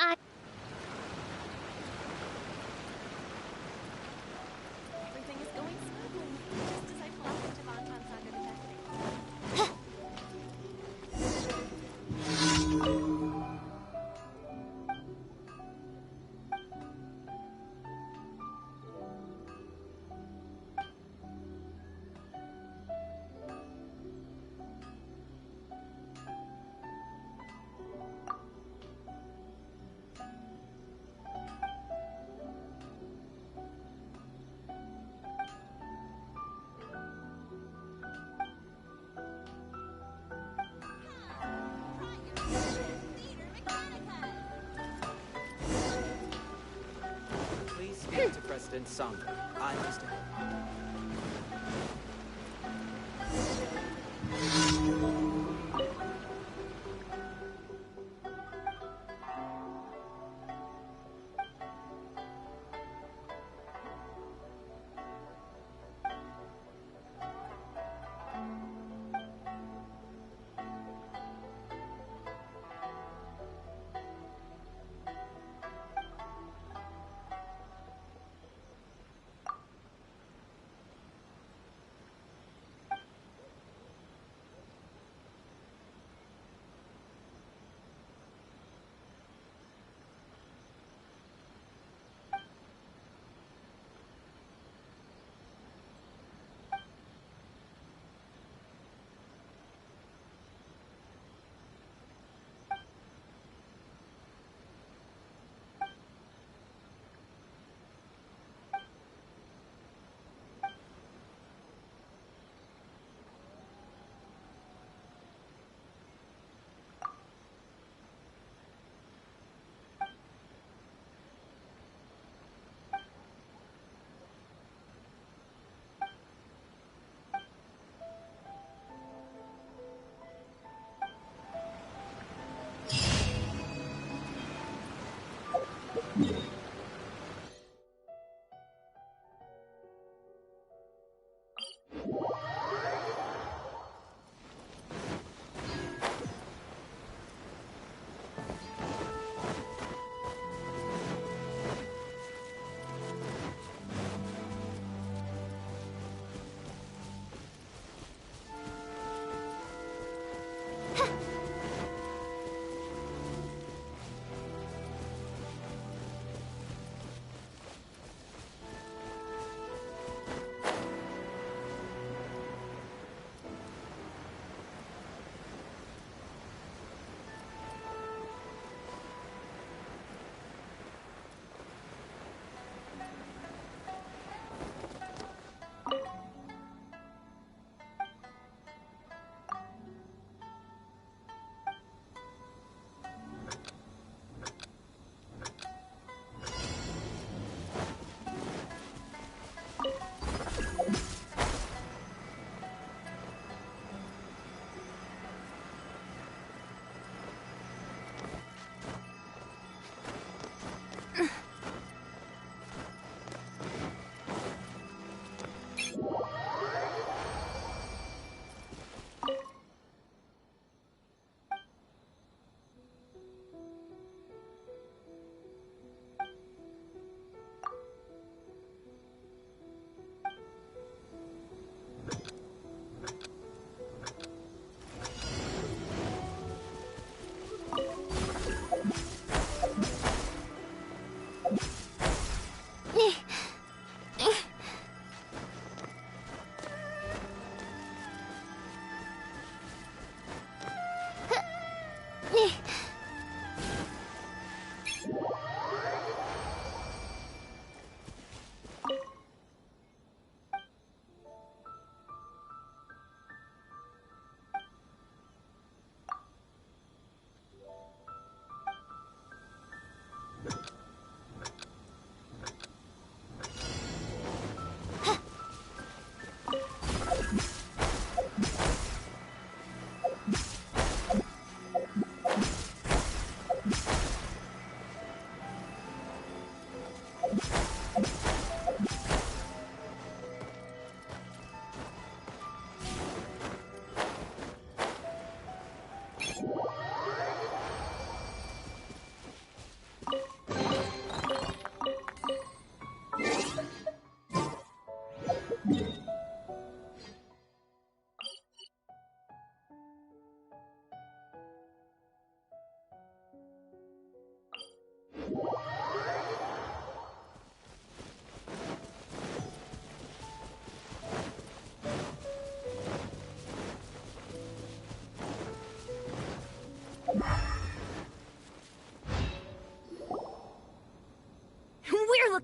Everything is going smoothly, just as I flopped into Montan's under the testing. Please speak to President Sandra. I'm Mr.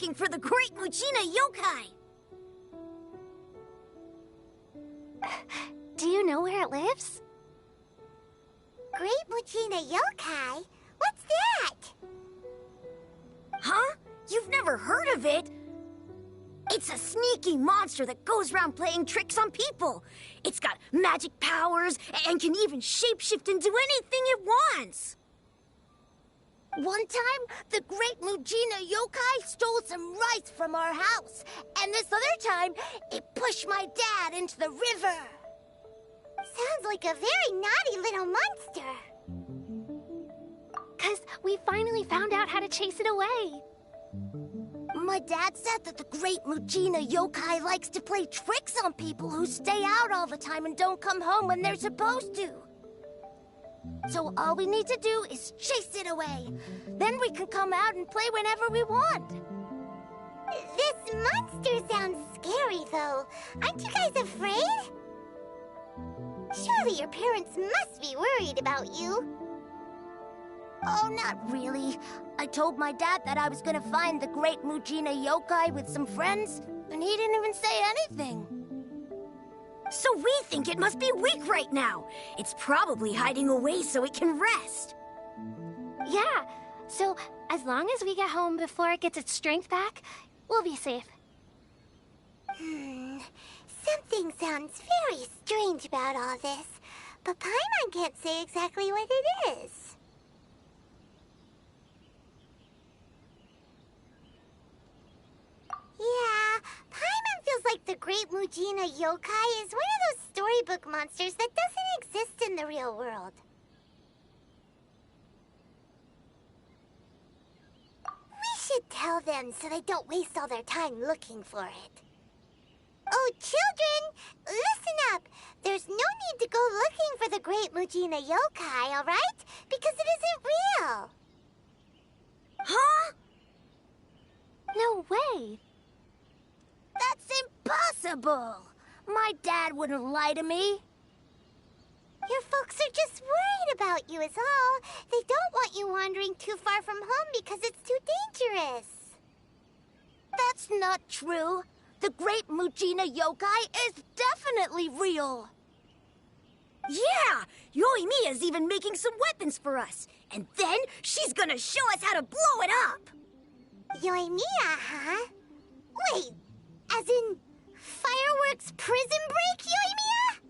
looking for the Great Muchina Yokai. Do you know where it lives? Great Muchina Yokai? What's that? Huh? You've never heard of it? It's a sneaky monster that goes around playing tricks on people. It's got magic powers and can even shapeshift into anything it wants. One time, the Great Muchina Yokai stole some rice from our house. And this other time, it pushed my dad into the river. Sounds like a very naughty little monster. 'Cause we finally found out how to chase it away. My dad said that the Great Muchina Yokai likes to play tricks on people who stay out all the time and don't come home when they're supposed to. So all we need to do is chase it away. Then we can come out and play whenever we want. This monster sounds scary, though. Aren't you guys afraid? Surely your parents must be worried about you. Oh, not really. I told my dad that I was gonna find the Great Muchina Yokai with some friends, and he didn't even say anything. So we think it must be weak right now. It's probably hiding away so it can rest. Yeah, so as long as we get home before it gets its strength back, we'll be safe. Something sounds very strange about all this, but Paimon can't say exactly what it is. Yeah, Paimon feels like the Great Muchina Yokai is one of those storybook monsters that doesn't exist in the real world. We should tell them so they don't waste all their time looking for it. Oh, children, listen up. There's no need to go looking for the Great Muchina Yokai, all right? Because it isn't real. Huh? No way! That's impossible! My dad wouldn't lie to me. Your folks are just worried about you is all. They don't want you wandering too far from home because it's too dangerous. That's not true. The Great Muchina Yokai is definitely real. Yeah! Yoimiya's even making some weapons for us. And then she's gonna show us how to blow it up! Yoimiya, huh? Wait, as in fireworks prison break, Yoimiya?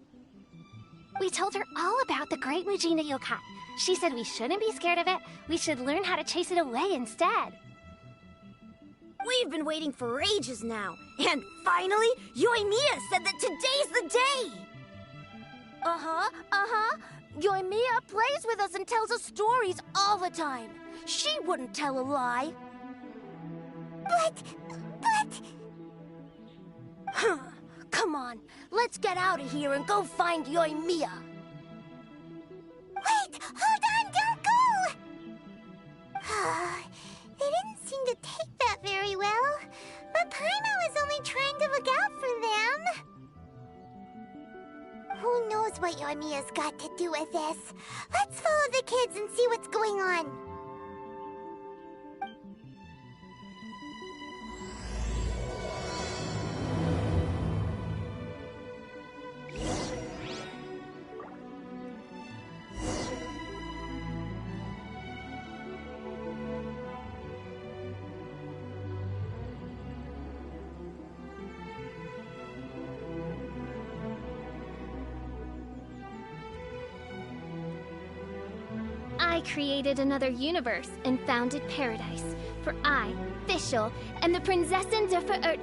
We told her all about the Great Muchina Yokai. She said we shouldn't be scared of it. We should learn how to chase it away instead. We've been waiting for ages now. And finally, Yoimiya said that today's the day! Yoimiya plays with us and tells us stories all the time. She wouldn't tell a lie. But... Come on, let's get out of here and go find Yoimiya. Wait! Hold on! Don't go! They didn't seem to take that very well. But Paimon was only trying to look out for them. Who knows what Yoimiya's got to do with this? Let's follow the kids and see what's going on. I created another universe and founded paradise. For I, Fischl, am the Prinzessin der Verirrten.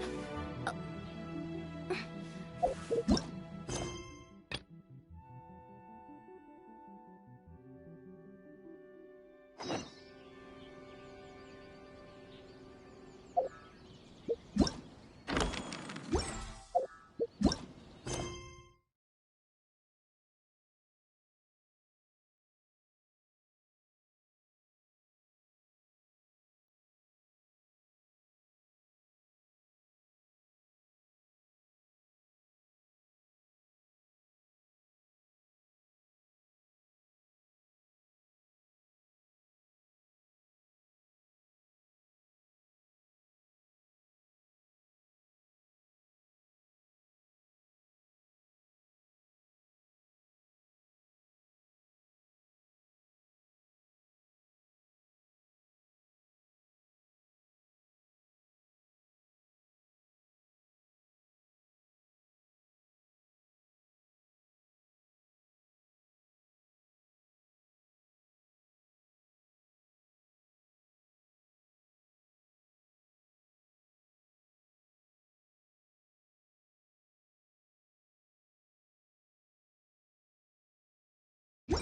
Cheer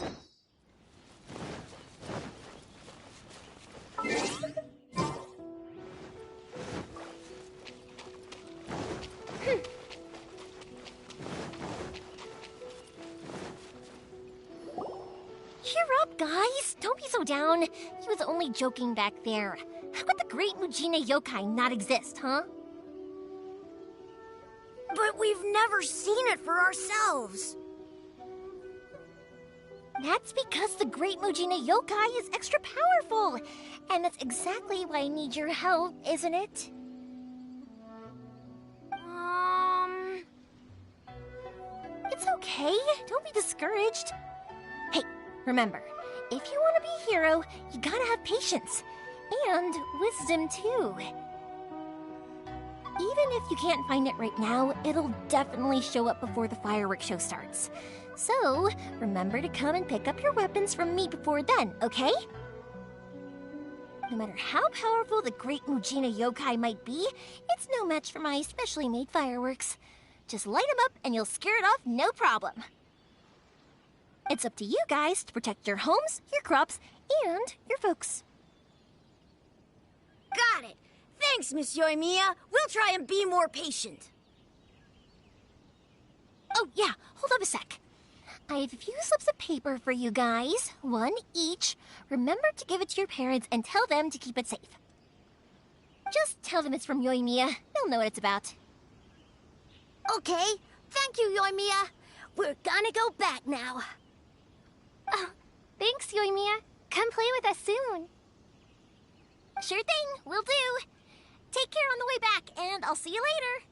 up, guys! Don't be so down. He was only joking back there. How could the Great Mujina Yokai not exist, huh? But we've never seen it for ourselves. That's because the Great Mujina Yokai is extra powerful. And that's exactly why I need your help, isn't it? It's okay. Don't be discouraged. Hey, remember, if you want to be a hero, you gotta have patience. And wisdom, too. Even if you can't find it right now, it'll definitely show up before the fireworks show starts. So, remember to come and pick up your weapons from me before then, okay? No matter how powerful the Great Mujina Yokai might be, it's no match for my specially made fireworks. Just light them up and you'll scare it off no problem. It's up to you guys to protect your homes, your crops, and your folks. Got it. Thanks, Miss Yoimiya. We'll try and be more patient. Oh, yeah, hold up a sec. I have a few slips of paper for you guys, one each. Remember to give it to your parents and tell them to keep it safe. Just tell them it's from Yoimiya. They'll know what it's about. Okay. Thank you, Yoimiya. We're gonna go back now. Oh, thanks, Yoimiya. Come play with us soon. Sure thing, will do. Take care on the way back, and I'll see you later.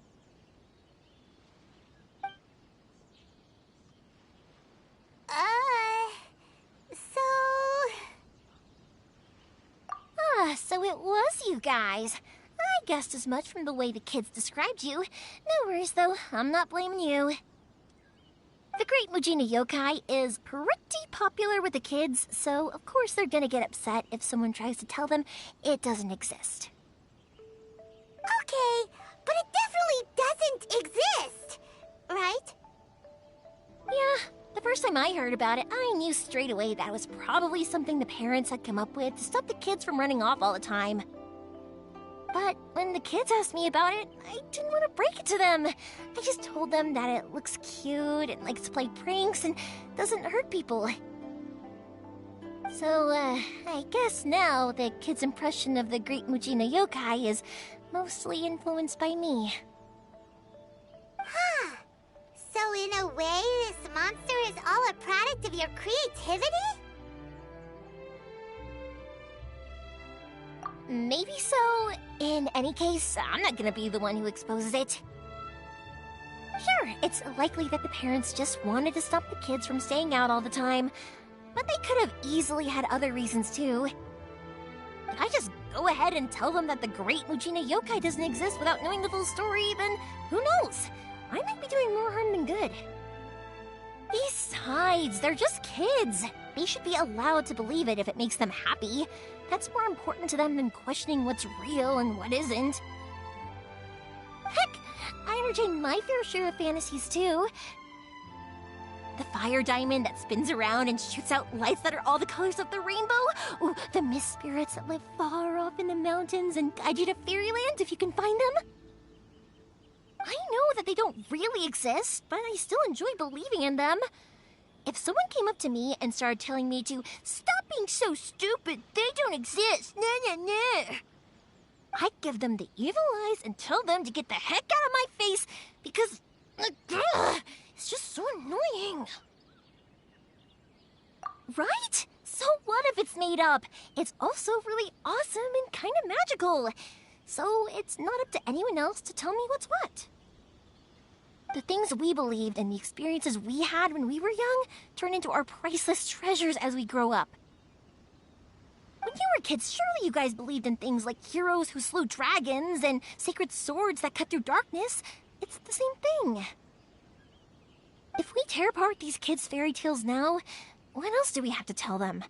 So it was you guys. I guessed as much from the way the kids described you. No worries, though. I'm not blaming you. The Great Mujina Yokai is pretty popular with the kids, so of course they're gonna get upset if someone tries to tell them it doesn't exist. Okay, but it definitely doesn't exist, right? Yeah, the first time I heard about it, I knew straight away that was probably something the parents had come up with to stop the kids from running off all the time. But when the kids asked me about it, I didn't want to break it to them. I just told them that it looks cute and likes to play pranks and doesn't hurt people. So, I guess now the kids' impression of the Great Mujina Yokai is mostly influenced by me. Huh. So in a way, this monster is all a product of your creativity? Maybe so. In any case, I'm not gonna be the one who exposes it. Sure, it's likely that the parents just wanted to stop the kids from staying out all the time, but they could have easily had other reasons too. If I just go ahead and tell them that the Great Mujina Yokai doesn't exist without knowing the full story, then who knows? I might be doing more harm than good. Besides, they're just kids. They should be allowed to believe it if it makes them happy. That's more important to them than questioning what's real and what isn't. Heck, I entertain my fair share of fantasies too. The fire diamond that spins around and shoots out lights that are all the colors of the rainbow. Ooh, the mist spirits that live far off in the mountains and guide you to fairyland if you can find them. I know that they don't really exist, but I still enjoy believing in them. If someone came up to me and started telling me to stop being so stupid, they don't exist, I'd give them the evil eyes and tell them to get the heck out of my face because it's just so annoying. Right? So what if it's made up? It's also really awesome and kind of magical. So it's not up to anyone else to tell me what's what. The things we believed and the experiences we had when we were young turn into our priceless treasures as we grow up. When you were kids, surely you guys believed in things like heroes who slew dragons and sacred swords that cut through darkness. It's the same thing. If we tear apart these kids' fairy tales now, what else do we have to tell them?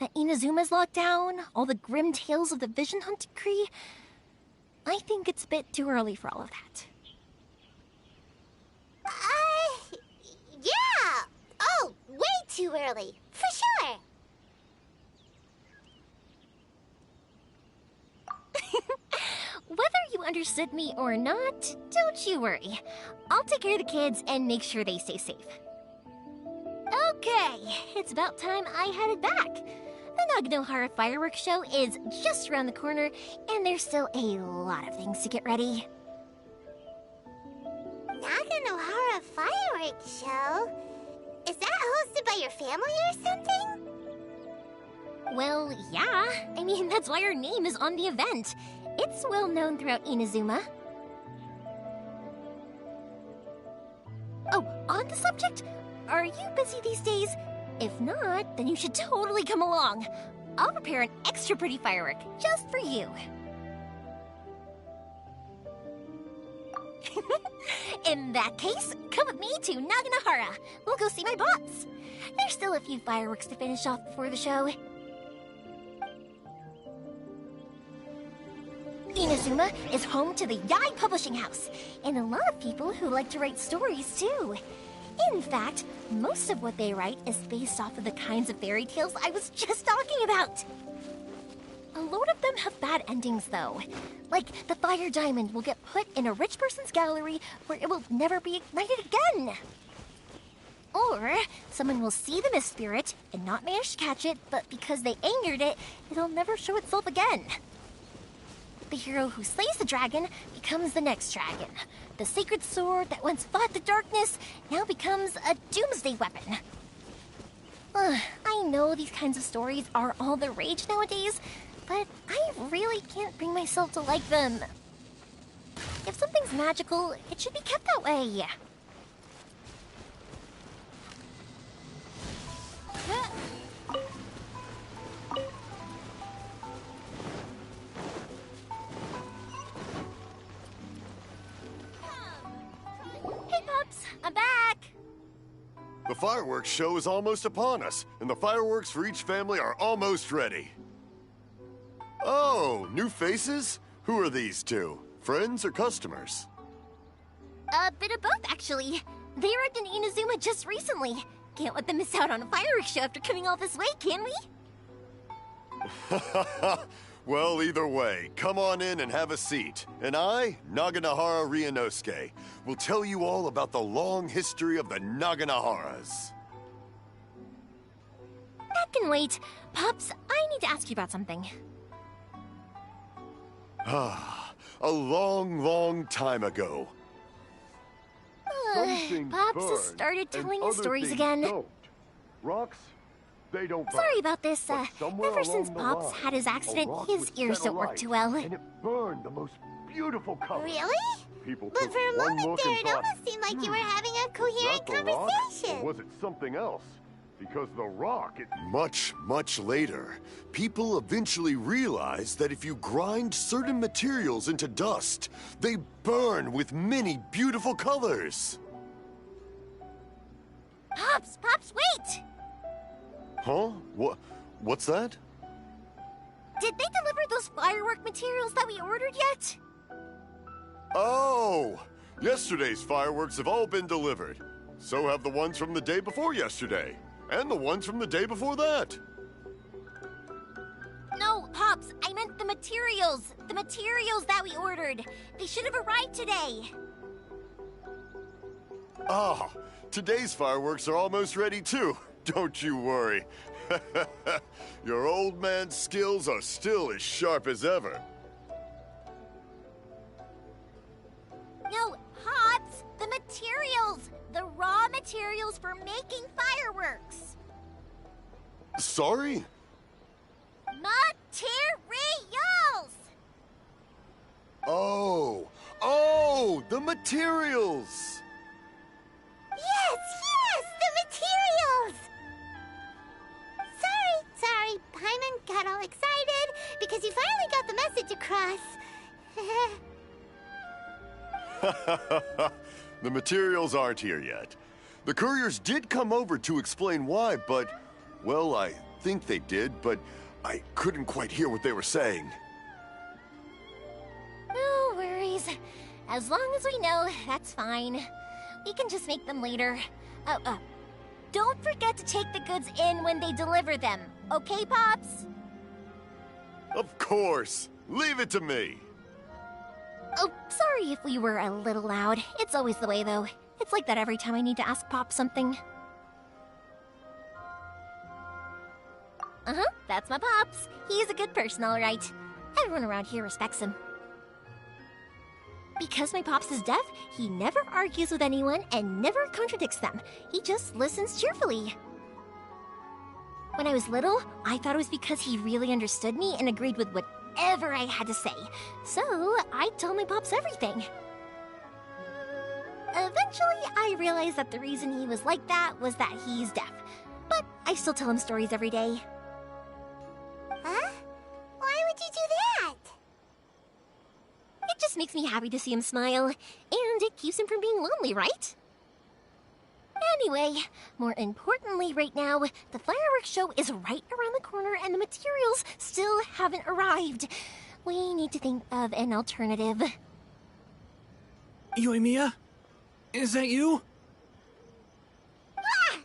That Inazuma's locked down? All the grim tales of the Vision Hunt decree? I think it's a bit too early for all of that. Yeah! Oh, wait! too early, for sure. Whether you understood me or not, don't you worry. I'll take care of the kids and make sure they stay safe. Okay, it's about time I headed back. The Naganohara fireworks show is just around the corner, and there's still a lot of things to get ready. Naganohara fireworks show? Is that hosted by your family or something? Well, yeah. I mean, that's why our name is on the event. It's well known throughout Inazuma. Oh, on the subject, are you busy these days? If not, then you should totally come along. I'll prepare an extra pretty firework just for you. In that case, come with me to Naganohara. We'll go see my boss. There's still a few fireworks to finish off before the show. Inazuma is home to the Yai Publishing House, and a lot of people who like to write stories too. In fact, most of what they write is based off of the kinds of fairy tales I was just talking about. A load of them have bad endings, though. Like, the fire diamond will get put in a rich person's gallery where it will never be ignited again. Or, someone will see the mist spirit and not manage to catch it, but because they angered it, it'll never show itself again. The hero who slays the dragon becomes the next dragon. The sacred sword that once fought the darkness now becomes a doomsday weapon. I know these kinds of stories are all the rage nowadays, but I really can't bring myself to like them. If something's magical, it should be kept that way. Hey, Pops, I'm back. The fireworks show is almost upon us, and the fireworks for each family are almost ready. Oh, new faces? Who are these two? Friends or customers? A bit of both, actually. They arrived in Inazuma just recently. Can't let them miss out on a fireworks show after coming all this way, can we? Well, either way, come on in and have a seat. And I, Naganohara Ryunosuke, will tell you all about the long history of the Naganoharas. That can wait. Pops, I need to ask you about something. A long, long time ago. Some things Pops burn, has started and telling other his stories things again. Don't. Rocks, they don't burn. Sorry about this. But somewhere Ever since along the Pops line, had his a accident, rock his was ears set don't work alight, too well. And it burned the most beautiful color. Really? People But took for a one moment look there, and it thought, almost seemed like you were having a "Is coherent that the rock, conversation. or was it something else? Because the rock, Much, much later, people eventually realized that if you grind certain materials into dust, they burn with many beautiful colors. Pops, wait! Huh? What's that? Did they deliver those firework materials that we ordered yet? Oh! Yesterday's fireworks have all been delivered. So have the ones from the day before yesterday. And the ones from the day before that. No, Pops, I meant the materials. The materials that we ordered. They should have arrived today. Ah, today's fireworks are almost ready too. Don't you worry. Your old man's skills are still as sharp as ever. No, Pops, the materials. The raw materials for making fireworks. Sorry? Materials! Oh, the materials! Yes, the materials! Sorry, Paimon got all excited because he finally got the message across. The materials aren't here yet. The couriers did come over to explain why, but, well, I think they did, but I couldn't quite hear what they were saying. No worries. As long as we know, that's fine. We can just make them later. don't forget to take the goods in when they deliver them. Okay, Pops? Of course. Leave it to me. Oh, sorry if we were a little loud. It's always the way, though. It's like that every time I need to ask Pop something. Uh-huh, that's my Pops. He's a good person, all right. Everyone around here respects him. Because my Pops is deaf, he never argues with anyone and never contradicts them. He just listens cheerfully. When I was little, I thought it was because he really understood me and agreed with whatever I had to say. So, I'd tell my Pops everything. Eventually, I realized that the reason he was like that was that he's deaf. But I still tell him stories every day. Huh? Why would you do that? It just makes me happy to see him smile, and it keeps him from being lonely, right? Anyway, more importantly right now, the fireworks show is right around the corner and the materials still haven't arrived. We need to think of an alternative. Yoimiya? Is that you? Ah!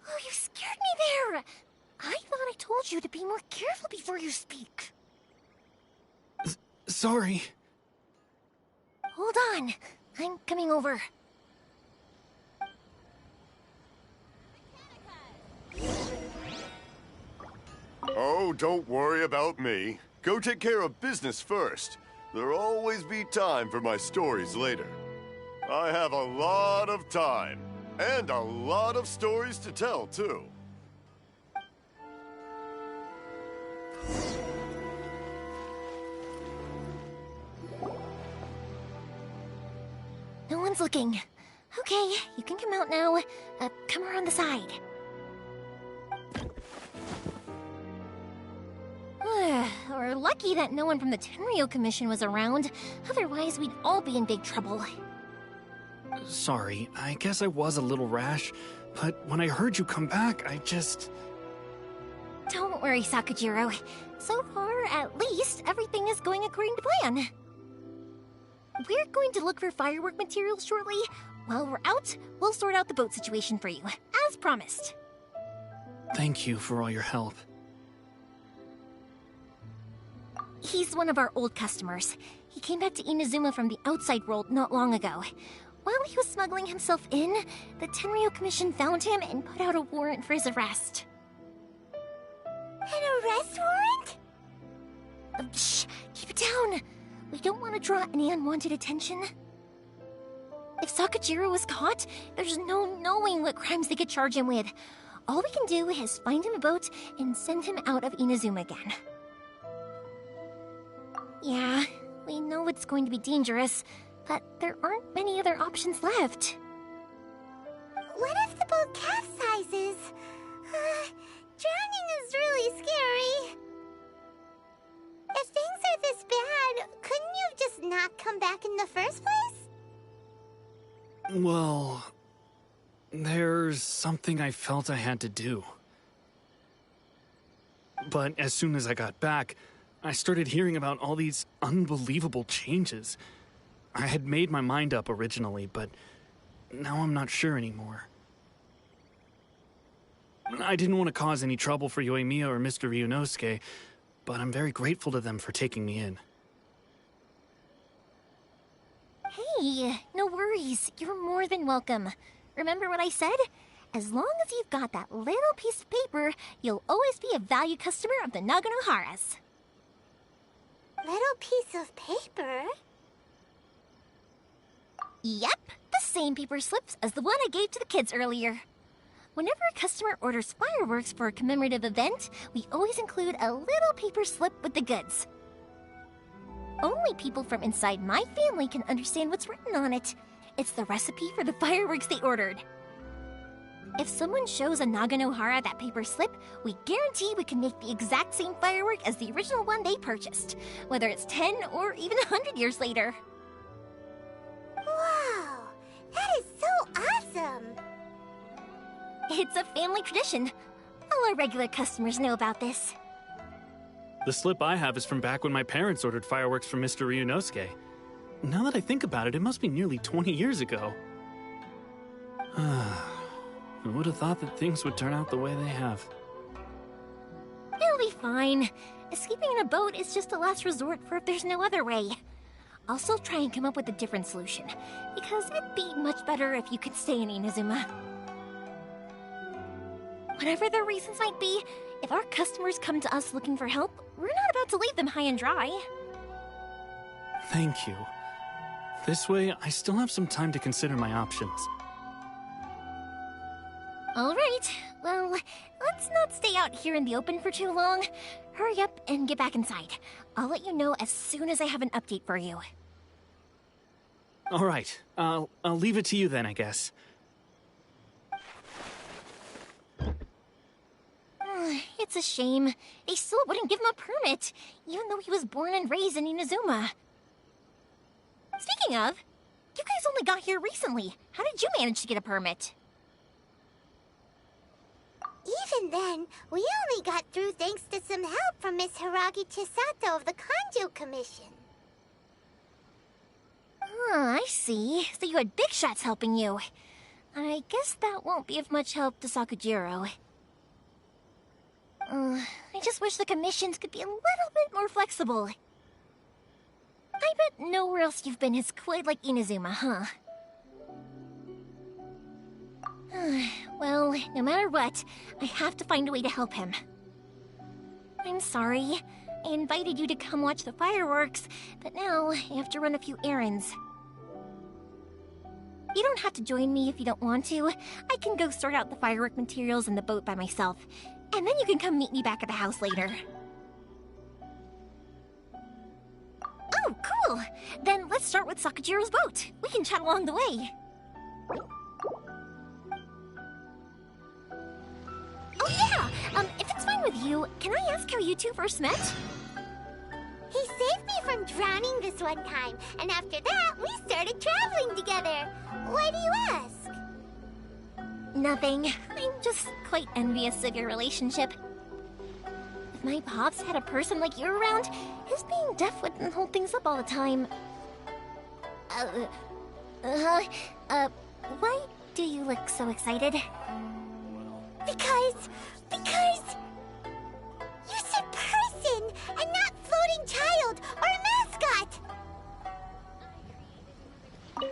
Oh, you scared me there! I thought I told you to be more careful before you speak. Sorry. Hold on. I'm coming over. Oh, don't worry about me. Go take care of business first. There'll always be time for my stories later. I have a lot of time, and a lot of stories to tell, too. No one's looking. Okay, you can come out now. Come around the side. We're lucky that no one from the Tenryo Commission was around. Otherwise, we'd all be in big trouble. Sorry, I guess I was a little rash, but when I heard you come back, I just... Don't worry, Sakujiro. So far, at least, everything is going according to plan. We're going to look for firework materials shortly. While we're out, we'll sort out the boat situation for you, as promised. Thank you for all your help. He's one of our old customers. He came back to Inazuma from the outside world not long ago. While he was smuggling himself in, the Tenryo Commission found him and put out a warrant for his arrest. An arrest warrant? Shh! Keep it down! We don't want to draw any unwanted attention. If Sakujiro was caught, there's no knowing what crimes they could charge him with. All we can do is find him a boat and send him out of Inazuma again. Yeah, we know it's going to be dangerous, but there aren't many other options left. What if the boat capsizes? Drowning is really scary. If things are this bad, couldn't you have just not come back in the first place? Well, there's something I felt I had to do. But as soon as I got back, I started hearing about all these unbelievable changes. I had made my mind up originally, but now I'm not sure anymore. I didn't want to cause any trouble for Yoimiya or Mr. Ryunosuke, but I'm very grateful to them for taking me in. Hey, no worries. You're more than welcome. Remember what I said? As long as you've got that little piece of paper, you'll always be a valued customer of the Naganoharas. Little piece of paper? Yep, the same paper slips as the one I gave to the kids earlier. Whenever a customer orders fireworks for a commemorative event, we always include a little paper slip with the goods. Only people from inside my family can understand what's written on it. It's the recipe for the fireworks they ordered. If someone shows a Naganohara that paper slip, we guarantee we can make the exact same firework as the original one they purchased, whether it's 10 or even 100 years later. Wow, that is so awesome! It's a family tradition. All our regular customers know about this. The slip I have is from back when my parents ordered fireworks from Mr. Ryunosuke. Now that I think about it, it must be nearly 20 years ago. Who would have thought that things would turn out the way they have? It'll be fine. Escaping in a boat is just a last resort for if there's no other way. I'll still try and come up with a different solution, because it'd be much better if you could stay in Inazuma. Whatever their reasons might be, if our customers come to us looking for help, we're not about to leave them high and dry. Thank you. This way, I still have some time to consider my options. All right, well, let's not stay out here in the open for too long. Hurry up and get back inside. I'll let you know as soon as I have an update for you. All right, I'll leave it to you then, I guess. It's a shame. They still wouldn't give him a permit, even though he was born and raised in Inazuma. Speaking of, you guys only got here recently. How did you manage to get a permit? Even then, we only got through thanks to some help from Miss Hiragi Chisato of the Kanjo Commission. I see. So you had big shots helping you. I guess that won't be of much help to Sakujiro. I just wish the commissions could be a little bit more flexible. I bet nowhere else you've been is quite like Inazuma, huh? Well, no matter what, I have to find a way to help him. I'm sorry. I invited you to come watch the fireworks, but now I have to run a few errands. You don't have to join me if you don't want to. I can go sort out the firework materials in the boat by myself, and then you can come meet me back at the house later. Oh, cool! Then let's start with Sakujiro's boat. We can chat along the way. Oh yeah! If it's fine with you, can I ask how you two first met? He saved me from drowning this one time, and after that, we started traveling together. Why do you ask? Nothing. I'm just quite envious of your relationship. If my pops had a person like you around, his being deaf wouldn't hold things up all the time. Why do you look so excited? Because you said person and not floating child or a mascot.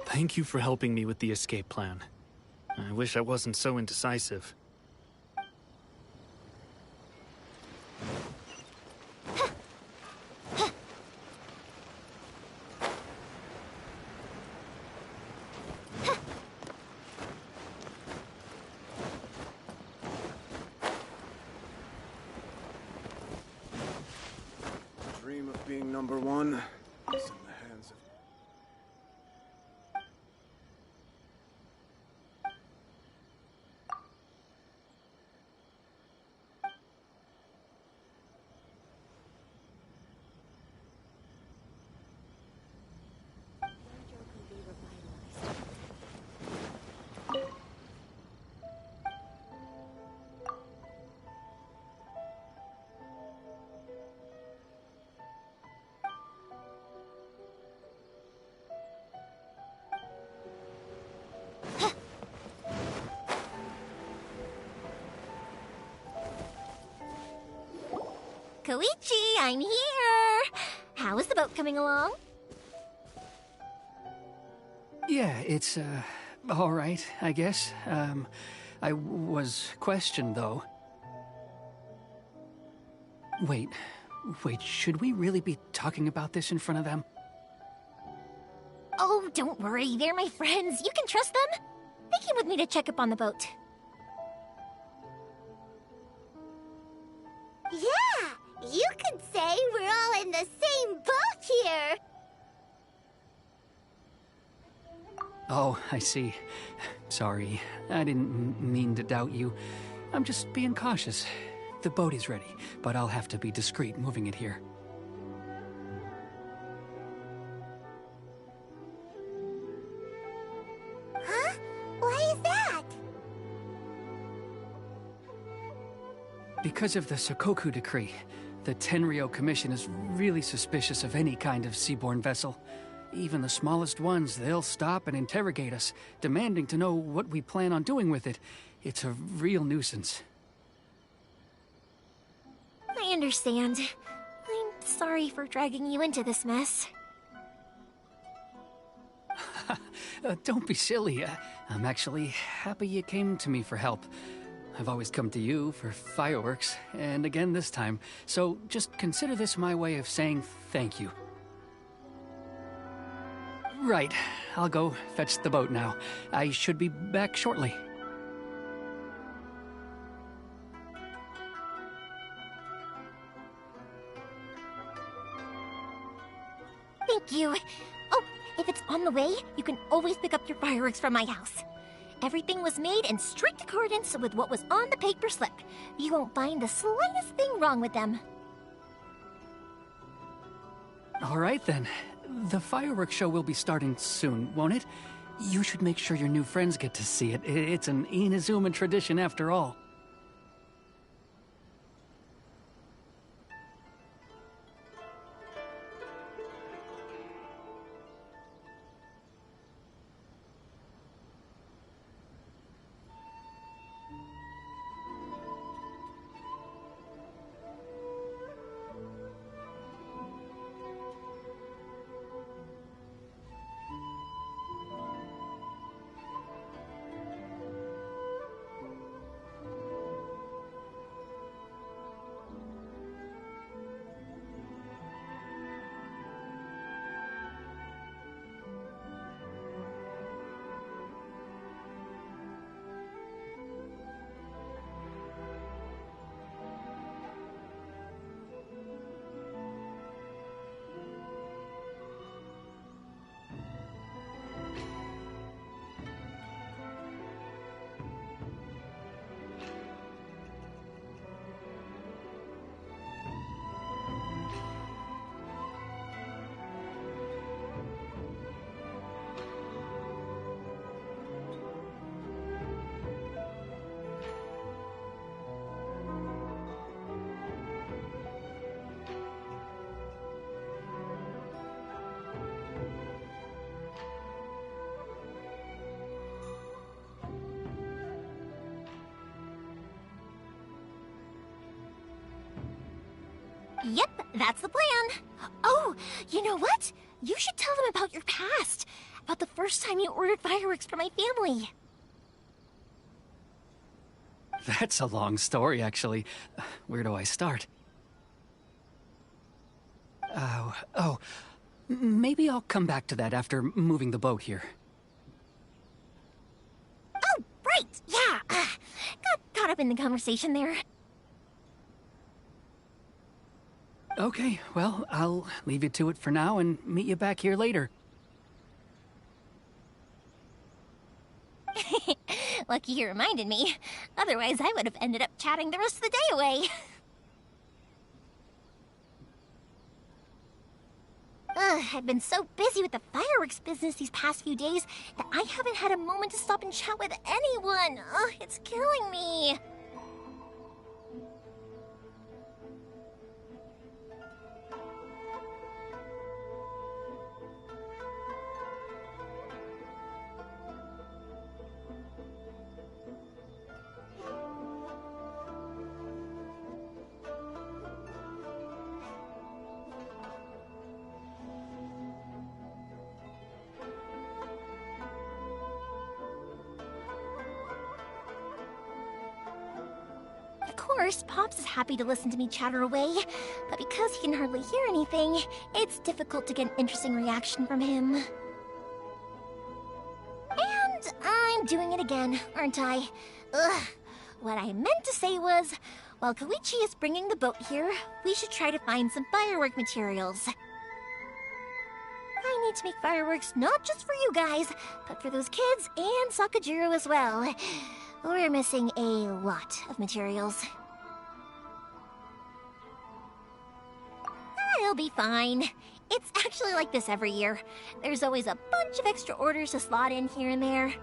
Thank you for helping me with the escape plan. I wish I wasn't so indecisive. Dream of being number one is in the hands of... Koichi, I'm here! How is the boat coming along? Yeah, it's, all right, I guess. I was questioned, though. Wait, should we really be talking about this in front of them? Oh, don't worry, they're my friends. You can trust them. They came with me to check up on the boat. Yeah, you could say we're all in the same boat here. Oh, I see. Sorry, I didn't mean to doubt you. I'm just being cautious. The boat is ready, but I'll have to be discreet moving it here. Huh? Why is that? Because of the Sokoku decree, the Tenryo Commission is really suspicious of any kind of seaborne vessel. Even the smallest ones, they'll stop and interrogate us, demanding to know what we plan on doing with it. It's a real nuisance. I understand. I'm sorry for dragging you into this mess. Don't be silly. I'm actually happy you came to me for help. I've always come to you for fireworks, and again this time. So just consider this my way of saying thank you. Right. I'll go fetch the boat now. I should be back shortly. Thank you. Oh, if it's on the way, you can always pick up your fireworks from my house. Everything was made in strict accordance with what was on the paper slip. You won't find the slightest thing wrong with them. All right, then. The fireworks show will be starting soon, won't it? You should make sure your new friends get to see it. It's an Inazuma tradition after all. Yep, that's the plan. Oh, you know what? You should tell them about your past. About the first time you ordered fireworks for my family. That's a long story, actually. Where do I start? Maybe I'll come back to that after moving the boat here. Oh, right, yeah. Got caught up in the conversation there. Okay, well, I'll leave you to it for now and meet you back here later. Lucky you reminded me. Otherwise, I would have ended up chatting the rest of the day away. I've been so busy with the fireworks business these past few days that I haven't had a moment to stop and chat with anyone. It's killing me. Of course, Pops is happy to listen to me chatter away, but because he can hardly hear anything, it's difficult to get an interesting reaction from him. And I'm doing it again, aren't I? Ugh. What I meant to say was, while Koichi is bringing the boat here, we should try to find some firework materials. I need to make fireworks not just for you guys, but for those kids and Sakajiro as well. We're missing a lot of materials. It'll be fine. It's actually like this every year. There's always a bunch of extra orders to slot in here and there.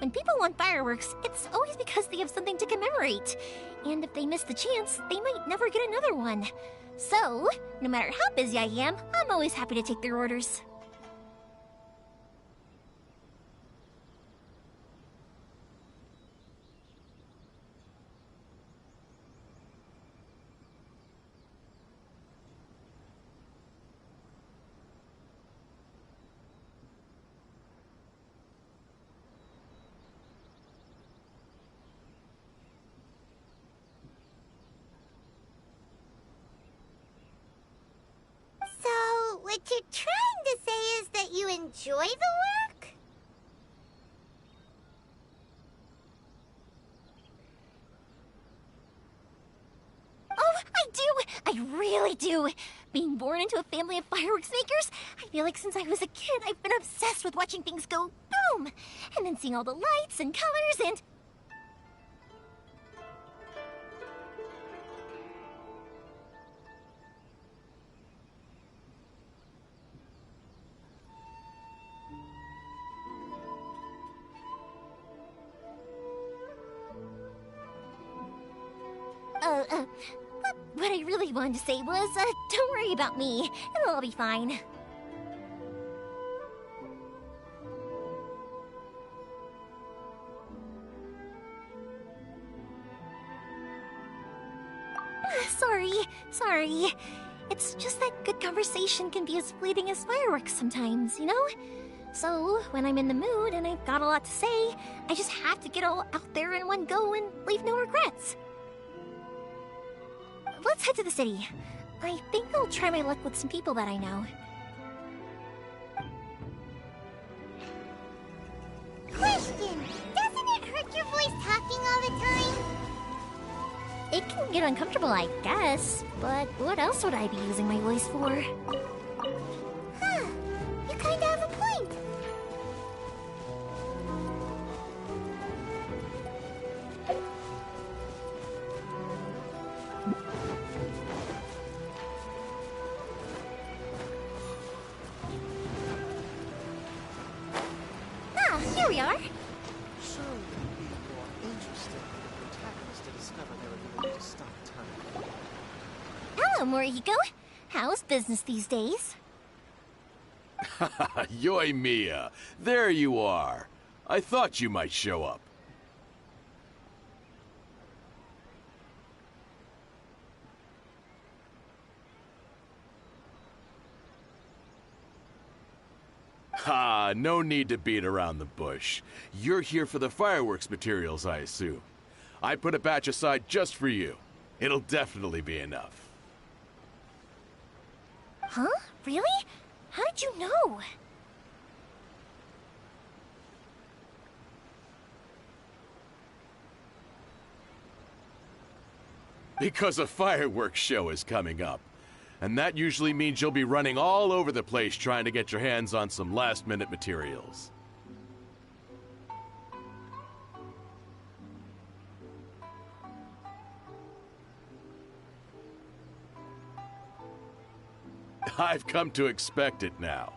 When people want fireworks, it's always because they have something to commemorate. And if they miss the chance, they might never get another one. So, no matter how busy I am, I'm always happy to take their orders. So, what you're trying to say is that you enjoy the work? Oh, I do! I really do! Being born into a family of fireworks makers, I feel like since I was a kid, I've been obsessed with watching things go boom! And then seeing all the lights and colors and... What I really wanted to say was, don't worry about me. It'll all be fine. Sorry. It's just that good conversation can be as fleeting as fireworks sometimes, you know? So, when I'm in the mood and I've got a lot to say, I just have to get all out there in one go and leave no regrets. Let's head to the city. I think I'll try my luck with some people that I know. Question! Doesn't it hurt your voice talking all the time? It can get uncomfortable, I guess, but what else would I be using my voice for? Huh. You kinda have a point. Ah, here we are. Surely it'd be more interesting for the protagonist to discover their ability to stop time. Hello, Morihiko. How's business these days? Yoimiya, there you are. I thought you might show up. Ha, no need to beat around the bush. You're here for the fireworks materials, I assume. I put a batch aside just for you. It'll definitely be enough. Huh? Really? How did you know? Because a fireworks show is coming up. And that usually means you'll be running all over the place trying to get your hands on some last-minute materials. I've come to expect it now.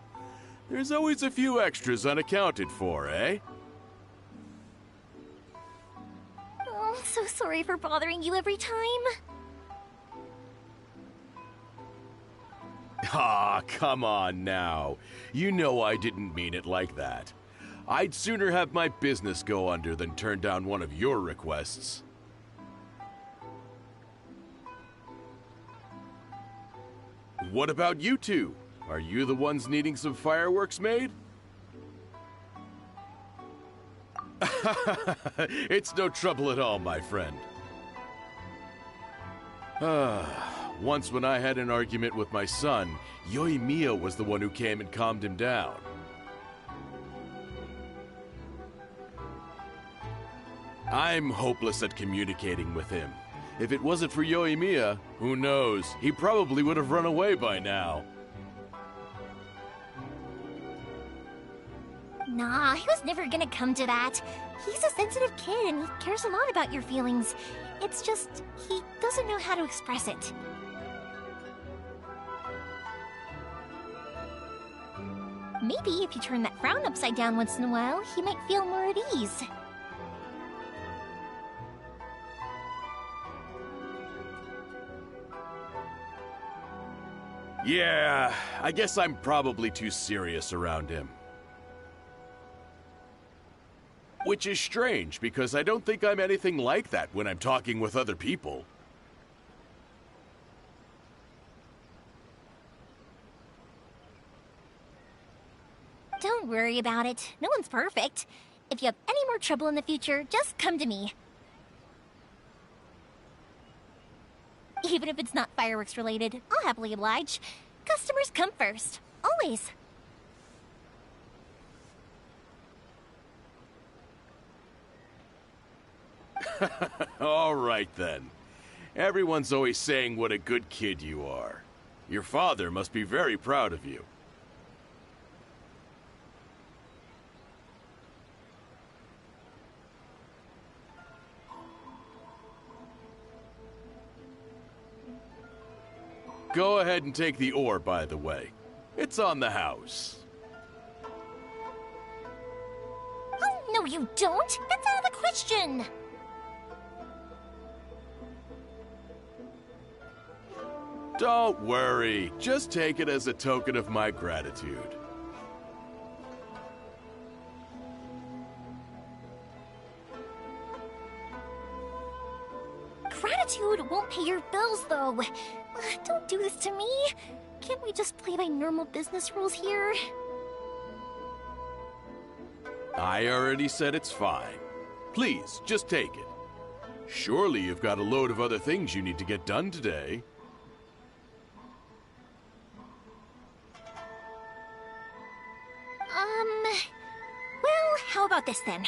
There's always a few extras unaccounted for, eh? Oh, I'm so sorry for bothering you every time. Ah, come on now. You know I didn't mean it like that. I'd sooner have my business go under than turn down one of your requests. What about you two? Are you the ones needing some fireworks made? It's no trouble at all, my friend. Once when I had an argument with my son, Yoimiya was the one who came and calmed him down. I'm hopeless at communicating with him. If it wasn't for Yoimiya, who knows, he probably would have run away by now. Nah, he was never gonna come to that. He's a sensitive kid and he cares a lot about your feelings. It's just, he doesn't know how to express it. Maybe if you turn that frown upside down once in a while, he might feel more at ease. Yeah, I guess I'm probably too serious around him. Which is strange, because I don't think I'm anything like that when I'm talking with other people. Don't worry about it. No one's perfect. If you have any more trouble in the future, just come to me. Even if it's not fireworks related, I'll happily oblige. Customers come first. Always. All right, then. Everyone's always saying what a good kid you are. Your father must be very proud of you. Go ahead and take the ore, by the way. It's on the house. Oh, no you don't! That's out of the question! Don't worry. Just take it as a token of my gratitude. Gratitude won't pay your bills, though. Don't do this to me. Can't we just play by normal business rules here? I already said it's fine. Please, just take it. Surely you've got a load of other things you need to get done today. Well, how about this then?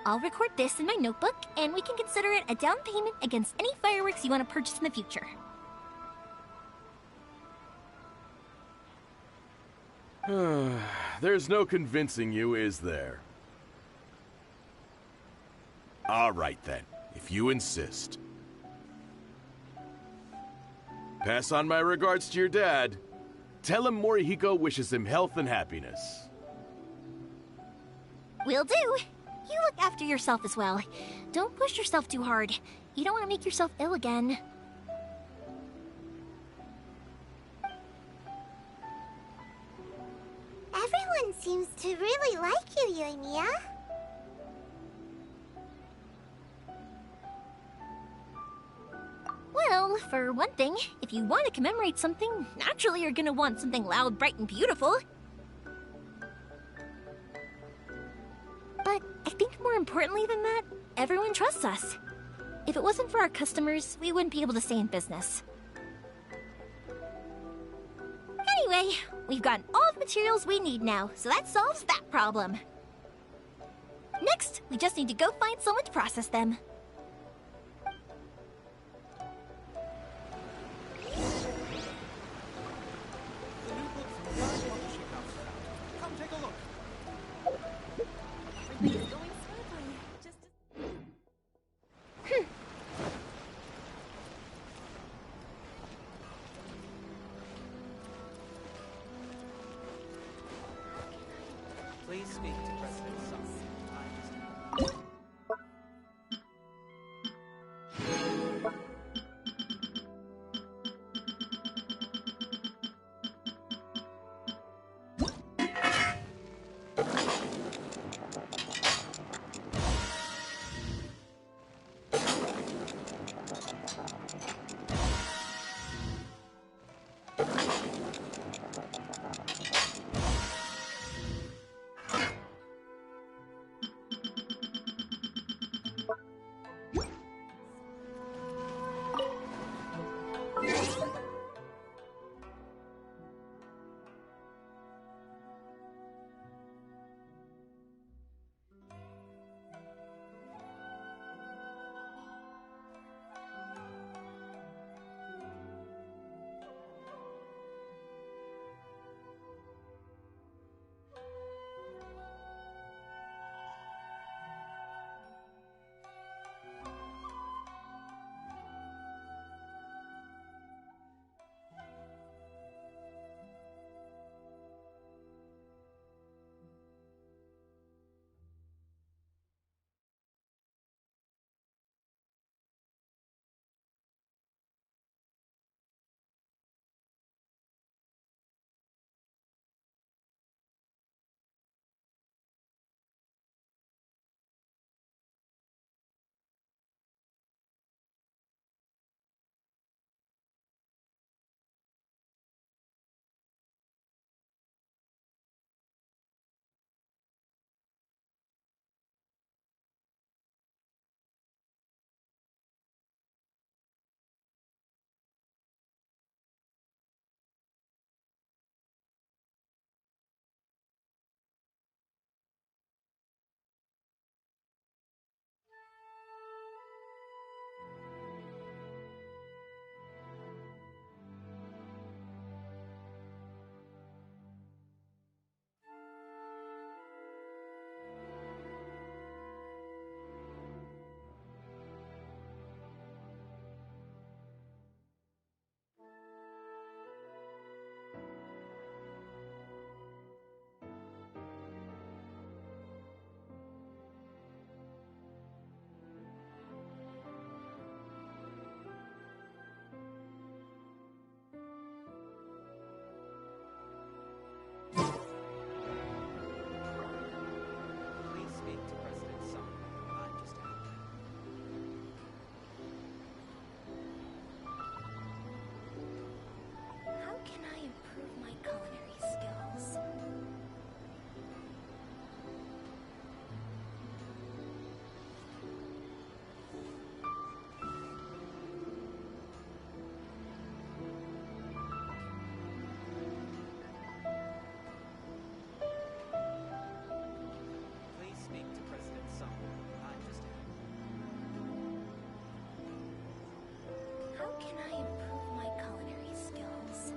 I'll record this in my notebook, and we can consider it a down payment against any fireworks you want to purchase in the future. There's no convincing you, is there? All right, then, if you insist. Pass on my regards to your dad. Tell him Morihiko wishes him health and happiness. Will do. You look after yourself as well. Don't push yourself too hard. You don't want to make yourself ill again. Everyone seems to really like you, Yoimiya. Well, for one thing, if you want to commemorate something, naturally you're gonna want something loud, bright, and beautiful. But I think more importantly than that, everyone trusts us. If it wasn't for our customers, we wouldn't be able to stay in business. Anyway, we've gotten all the materials we need now, so that solves that problem. Next, we just need to go find someone to process them. The new book from the Art Publishing House is out. Come take a look. Everything's going smoothly. Just Please speak to President Sung. culinary skills? Please speak to President Summer. I'm just How can I improve my culinary skills?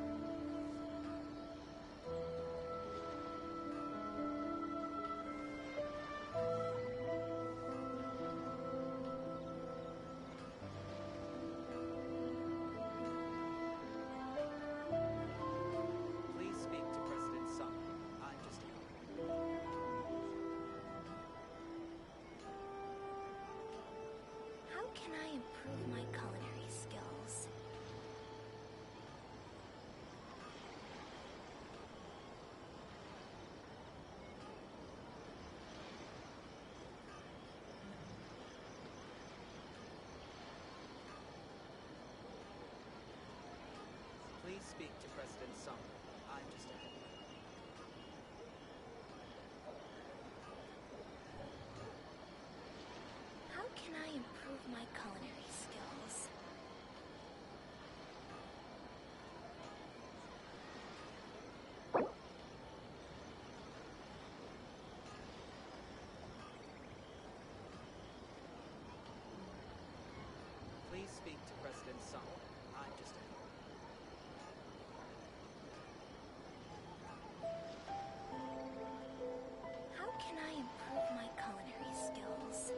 Please speak to President Summer. I'm just How can I improve my culinary skills? Please speak to President Summer. I'm just How can I improve my culinary skills? Please speak to President Summer. I'm just How can I improve my culinary skills?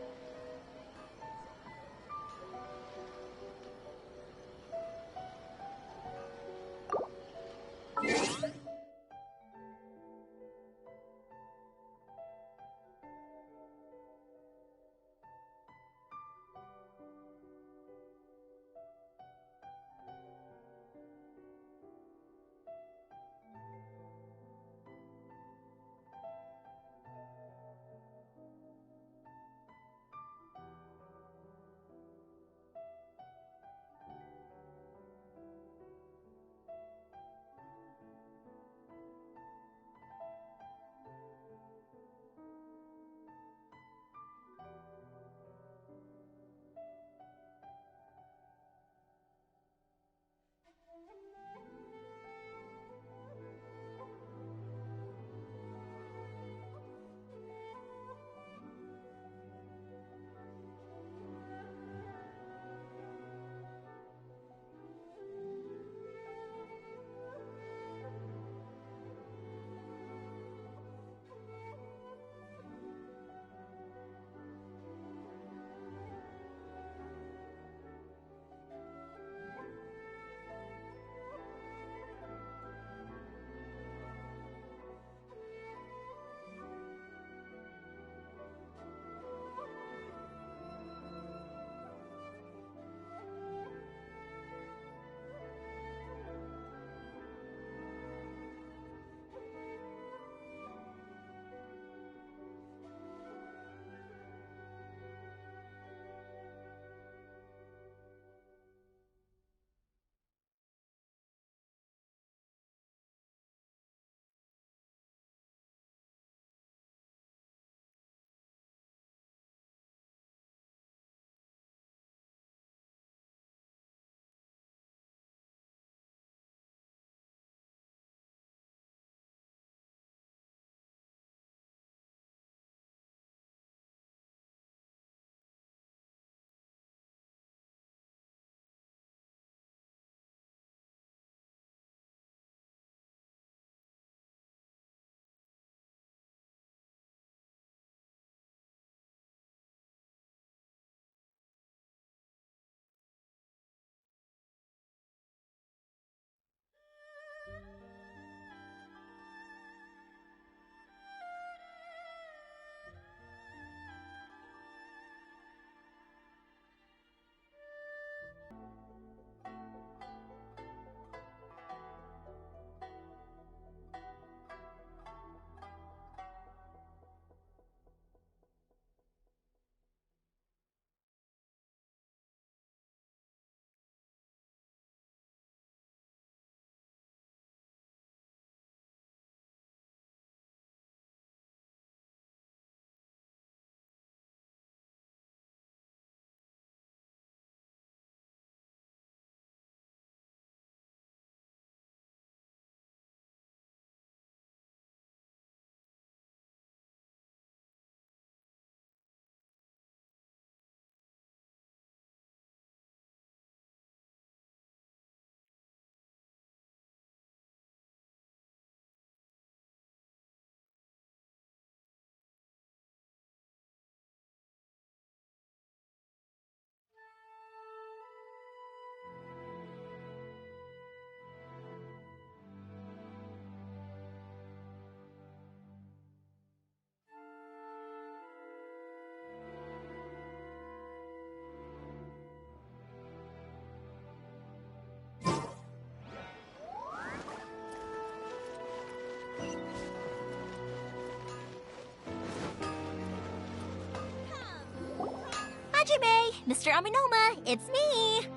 Hajime! Mr. Aminoma, it's me!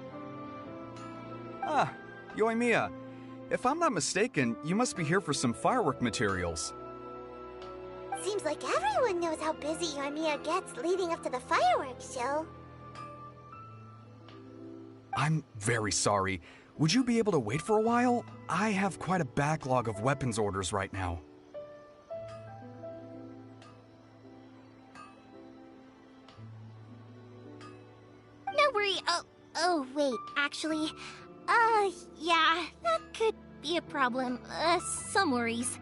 Ah, Yoimiya. If I'm not mistaken, you must be here for some firework materials. Seems like everyone knows how busy Yoimiya gets leading up to the fireworks show. I'm very sorry. Would you be able to wait for a while? I have quite a backlog of weapons orders right now. No worry. Oh, wait, actually, yeah, that could be a problem. Some worries.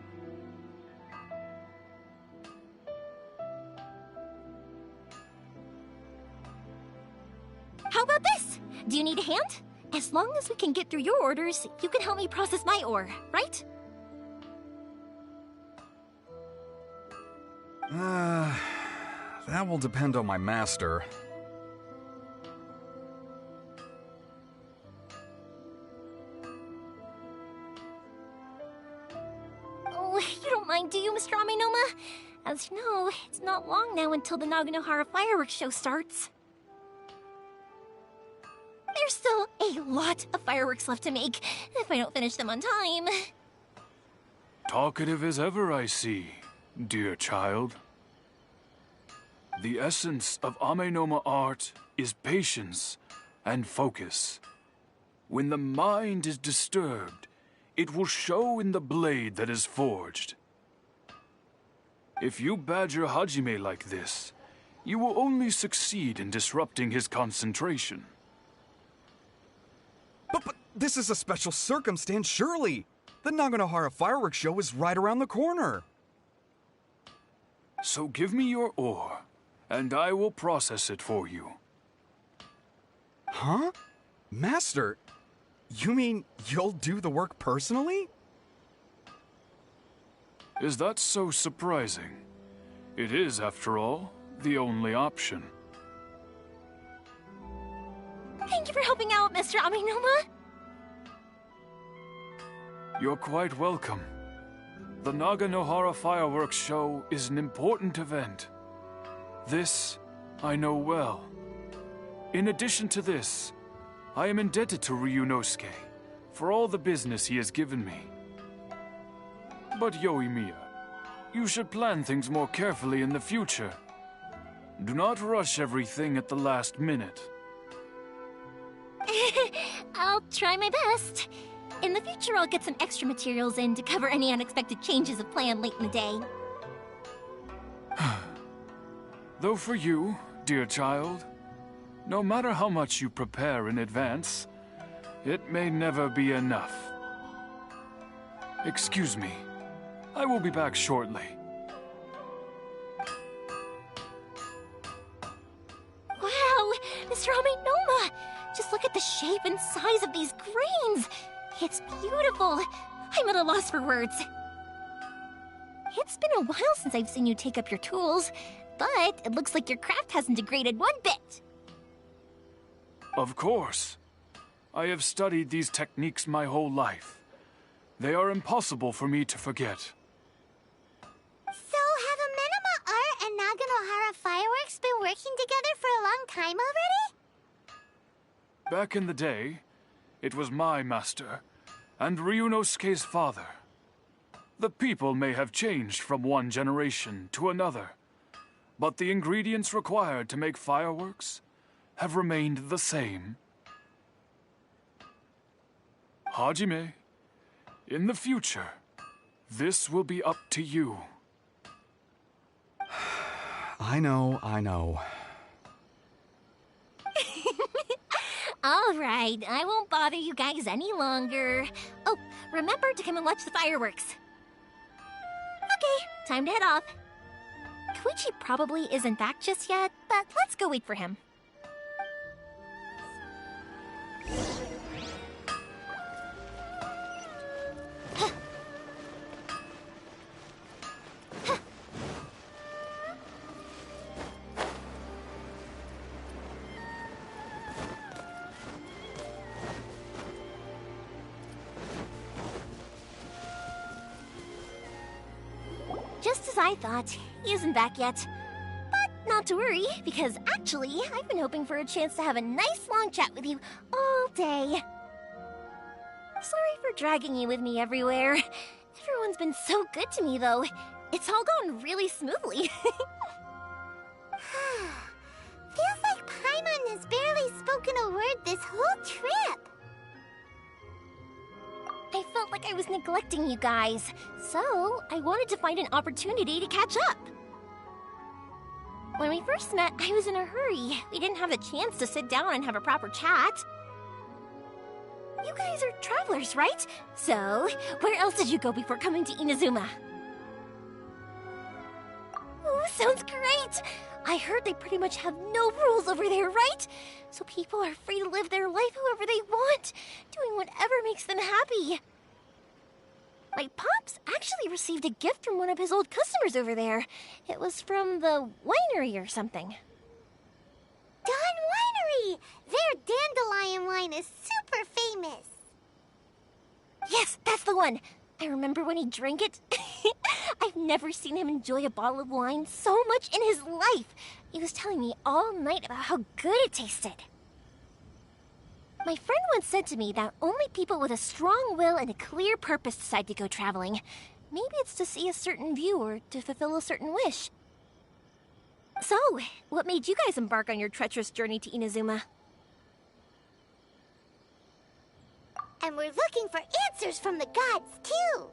How about this? Do you need a hand? As long as we can get through your orders, you can help me process my ore, right? That will depend on my master. Oh, you don't mind, do you, Mr. Aminoma? As you know, it's not long now until the Naganohara fireworks show starts. There's still a lot of fireworks left to make, if I don't finish them on time. Talkative as ever, I see, dear child. The essence of Amenoma art is patience and focus. When the mind is disturbed, it will show in the blade that is forged. If you badger Hajime like this, you will only succeed in disrupting his concentration. But this is a special circumstance, surely. The Naganohara fireworks show is right around the corner. So give me your ore, and I will process it for you. Huh? Master, you mean you'll do the work personally? Is that so surprising? It is, after all, the only option. Thank you for helping out, Mr. Aminoma. You're quite welcome. The Naganohara fireworks show is an important event. This, I know well. In addition to this, I am indebted to Ryunosuke for all the business he has given me. But Yoimiya, you should plan things more carefully in the future. Do not rush everything at the last minute. I'll try my best. In the future, I'll get some extra materials in to cover any unexpected changes of plan late in the day. Though for you, dear child, no matter how much you prepare in advance, it may never be enough. Excuse me. I will be back shortly. Wow, Mr. Aminoma! Just look at the shape and size of these grains! It's beautiful! I'm at a loss for words. It's been a while since I've seen you take up your tools, but it looks like your craft hasn't degraded one bit. Of course. I have studied these techniques my whole life. They are impossible for me to forget. So, have Amenoma Art and Naganohara Fireworks been working together for a long time already? Back in the day, it was my master, and Ryunosuke's father. The people may have changed from one generation to another, but the ingredients required to make fireworks have remained the same. Hajime, in the future, this will be up to you. I know. All right, I won't bother you guys any longer. Oh, remember to come and watch the fireworks. Okay, time to head off. Koichi probably isn't back just yet, but let's go wait for him. Just as I thought, he isn't back yet. But not not to worry, because actually, I've been hoping for a chance to have a nice long chat with you all day. Sorry for dragging you with me everywhere. Everyone's been so good to me, though. It's all gone really smoothly. Feels like Paimon has barely spoken a word this whole trip. I felt like I was neglecting you guys, so I wanted to find an opportunity to catch up. When we first met, I was in a hurry. We didn't have the chance to sit down and have a proper chat. You guys are travelers, right? So, where else did you go before coming to Inazuma? Ooh, sounds great! I heard they pretty much have no rules over there, right? So people are free to live their life however they want, doing whatever makes them happy. My pops actually received a gift from one of his old customers over there. It was from the winery or something. Dawn Winery! Their dandelion wine is super famous. Yes, that's the one. I remember when he drank it. I've never seen him enjoy a bottle of wine so much in his life. He was telling me all night about how good it tasted. My friend once said to me that only people with a strong will and a clear purpose decide to go traveling. Maybe it's to see a certain view or to fulfill a certain wish. So, what made you guys embark on your treacherous journey to Inazuma? And we're looking for answers from the gods, too.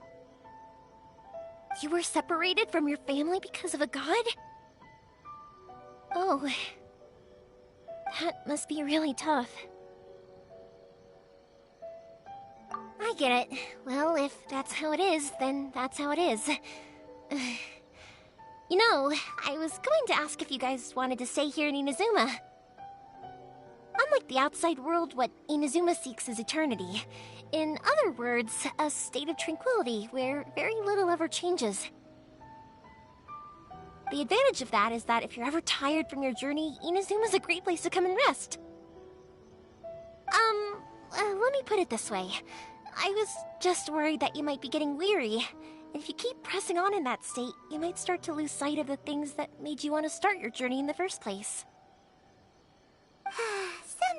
You were separated from your family because of a god? Oh. That must be really tough. I get it. Well, if that's how it is, then that's how it is. You know, I was going to ask if you guys wanted to stay here in Inazuma. Unlike the outside world, what Inazuma seeks is eternity. In other words, a state of tranquility where very little ever changes. The advantage of that is that if you're ever tired from your journey, Inazuma's a great place to come and rest. Let me put it this way. I was just worried that you might be getting weary. And if you keep pressing on in that state, you might start to lose sight of the things that made you want to start your journey in the first place.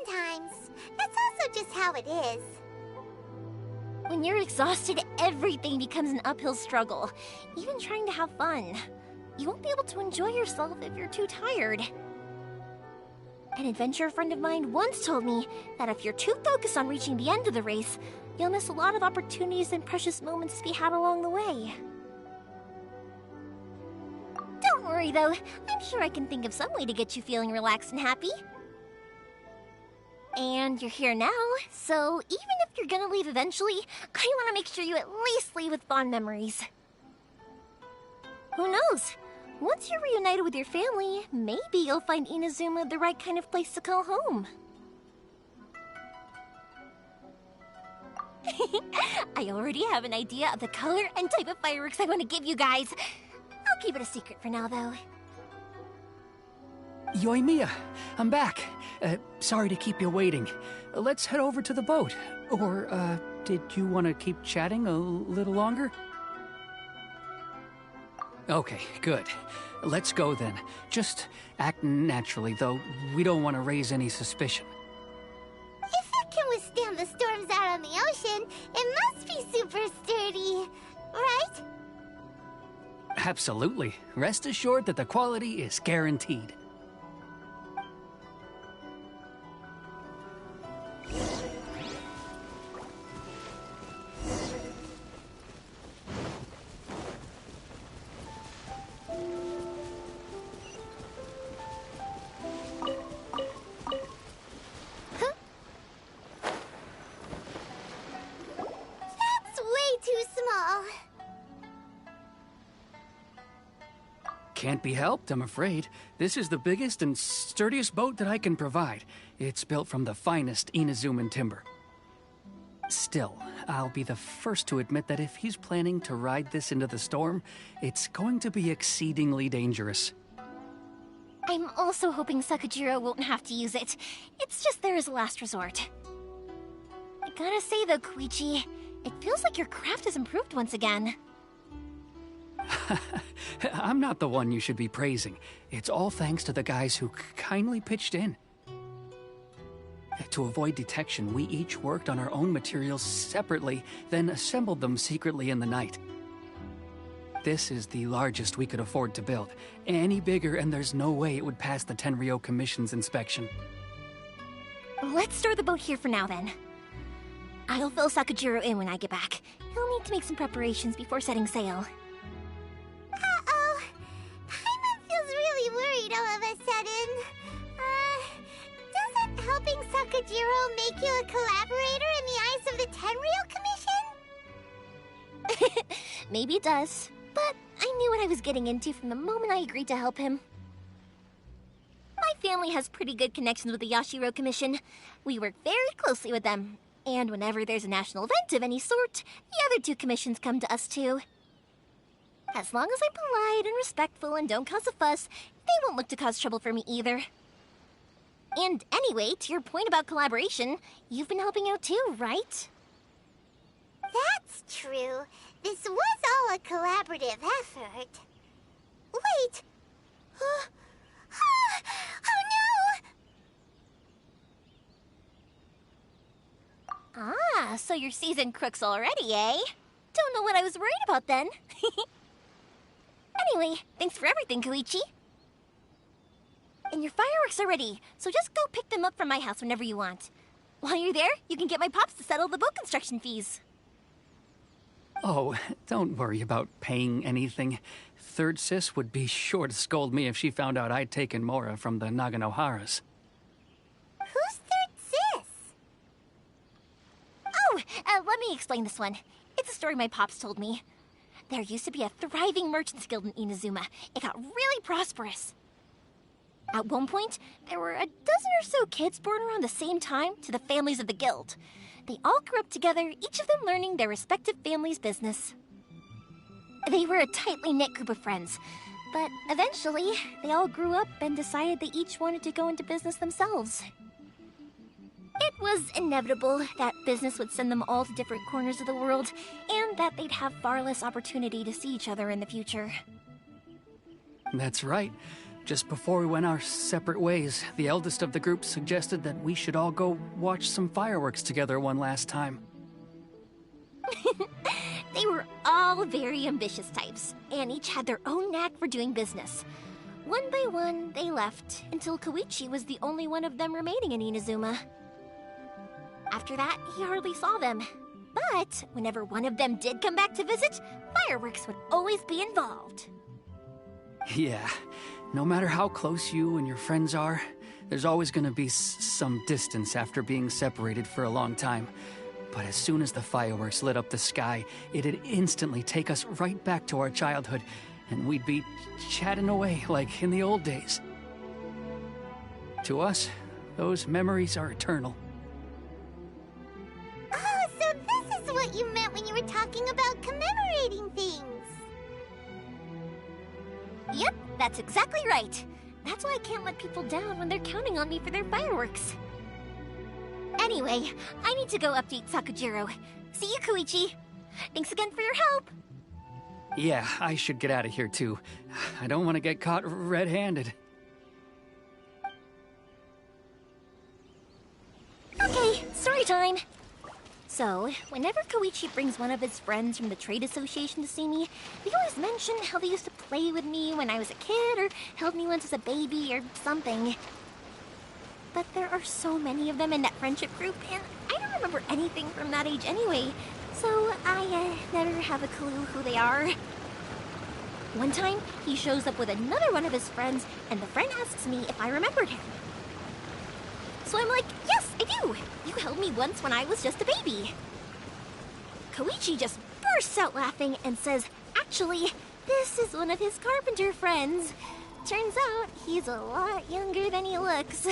Sometimes. That's also just how it is. When you're exhausted, everything becomes an uphill struggle. Even trying to have fun. You won't be able to enjoy yourself if you're too tired. An adventurer friend of mine once told me that if you're too focused on reaching the end of the race, you'll miss a lot of opportunities and precious moments to be had along the way. Don't worry though, I'm sure I can think of some way to get you feeling relaxed and happy. And you're here now, so even if you're gonna leave eventually, I want to make sure you at least leave with fond memories. Who knows? Once you're reunited with your family, maybe you'll find Inazuma the right kind of place to call home. I already have an idea of the color and type of fireworks I want to give you guys. I'll keep it a secret for now, though. Yoimiya, I'm back. Sorry to keep you waiting. Let's head over to the boat. Or, did you want to keep chatting a little longer? Okay, good. Let's go then. Just act naturally, though we don't want to raise any suspicion. If it can withstand the storms out on the ocean, it must be super sturdy, right? Absolutely. Rest assured that the quality is guaranteed. Can't be helped, I'm afraid. This is the biggest and sturdiest boat that I can provide. It's built from the finest Inazuman timber. Still, I'll be the first to admit that if he's planning to ride this into the storm, it's going to be exceedingly dangerous. I'm also hoping Sakajiro won't have to use it. It's just there as a last resort. I gotta say though, Koichi, it feels like your craft has improved once again. I'm not the one you should be praising. It's all thanks to the guys who kindly pitched in. To avoid detection, we each worked on our own materials separately, then assembled them secretly in the night. This is the largest we could afford to build. Any bigger, and there's no way it would pass the Tenryou Commission's inspection. Let's store the boat here for now, then. I'll fill Sakujiro in when I get back. He'll need to make some preparations before setting sail. Uh-oh. Paimon feels really worried all of a sudden. Doesn't helping Sakujiro make you a collaborator in the eyes of the Tenryou Commission? Maybe it does, but I knew what I was getting into from the moment I agreed to help him. My family has pretty good connections with the Yashiro Commission. We work very closely with them, and whenever there's a national event of any sort, the other two commissions come to us too. As long as I'm polite and respectful and don't cause a fuss, they won't look to cause trouble for me either. And anyway, to your point about collaboration, you've been helping out too, right? That's true. This was all a collaborative effort. Wait! Oh no! Ah, so you're seasoned crooks already, eh? Don't know what I was worried about then. Anyway, thanks for everything, Koichi. And your fireworks are ready, so just go pick them up from my house whenever you want. While you're there, you can get my pops to settle the boat construction fees. Oh, don't worry about paying anything. Third Sis would be sure to scold me if she found out I'd taken Mora from the Naganoharas. Who's Third Sis? Oh, let me explain this one. It's a story my pops told me. There used to be a thriving merchants guild in Inazuma. It got really prosperous. At one point, there were a dozen or so kids born around the same time to the families of the guild. They all grew up together, each of them learning their respective family's business. They were a tightly knit group of friends, but eventually, they all grew up and decided they each wanted to go into business themselves. It was inevitable that business would send them all to different corners of the world, and that they'd have far less opportunity to see each other in the future. That's right. Just before we went our separate ways, the eldest of the group suggested that we should all go watch some fireworks together one last time. They were all very ambitious types, and each had their own knack for doing business. One by one, they left, until Koichi was the only one of them remaining in Inazuma. After that, he hardly saw them. But whenever one of them did come back to visit, fireworks would always be involved. Yeah, no matter how close you and your friends are, there's always gonna be some distance after being separated for a long time. But as soon as the fireworks lit up the sky, it'd instantly take us right back to our childhood, and we'd be chatting away like in the old days. To us, those memories are eternal. Oh, so this is what you meant when you were talking about commemorating things. Yep, that's exactly right. That's why I can't let people down when they're counting on me for their fireworks. Anyway, I need to go update Sakujiro. See you, Koichi. Thanks again for your help. Yeah, I should get out of here too. I don't want to get caught red-handed. Okay, story time. So, whenever Koichi brings one of his friends from the trade association to see me, they always mention how they used to play with me when I was a kid, or held me once as a baby, or something. But there are so many of them in that friendship group, and I don't remember anything from that age anyway, so I never have a clue who they are. One time, he shows up with another one of his friends, and the friend asks me if I remembered him. So I'm like, yes, I do! You held me once when I was just a baby. Koichi just bursts out laughing and says, actually, this is one of his carpenter friends. Turns out, he's a lot younger than he looks.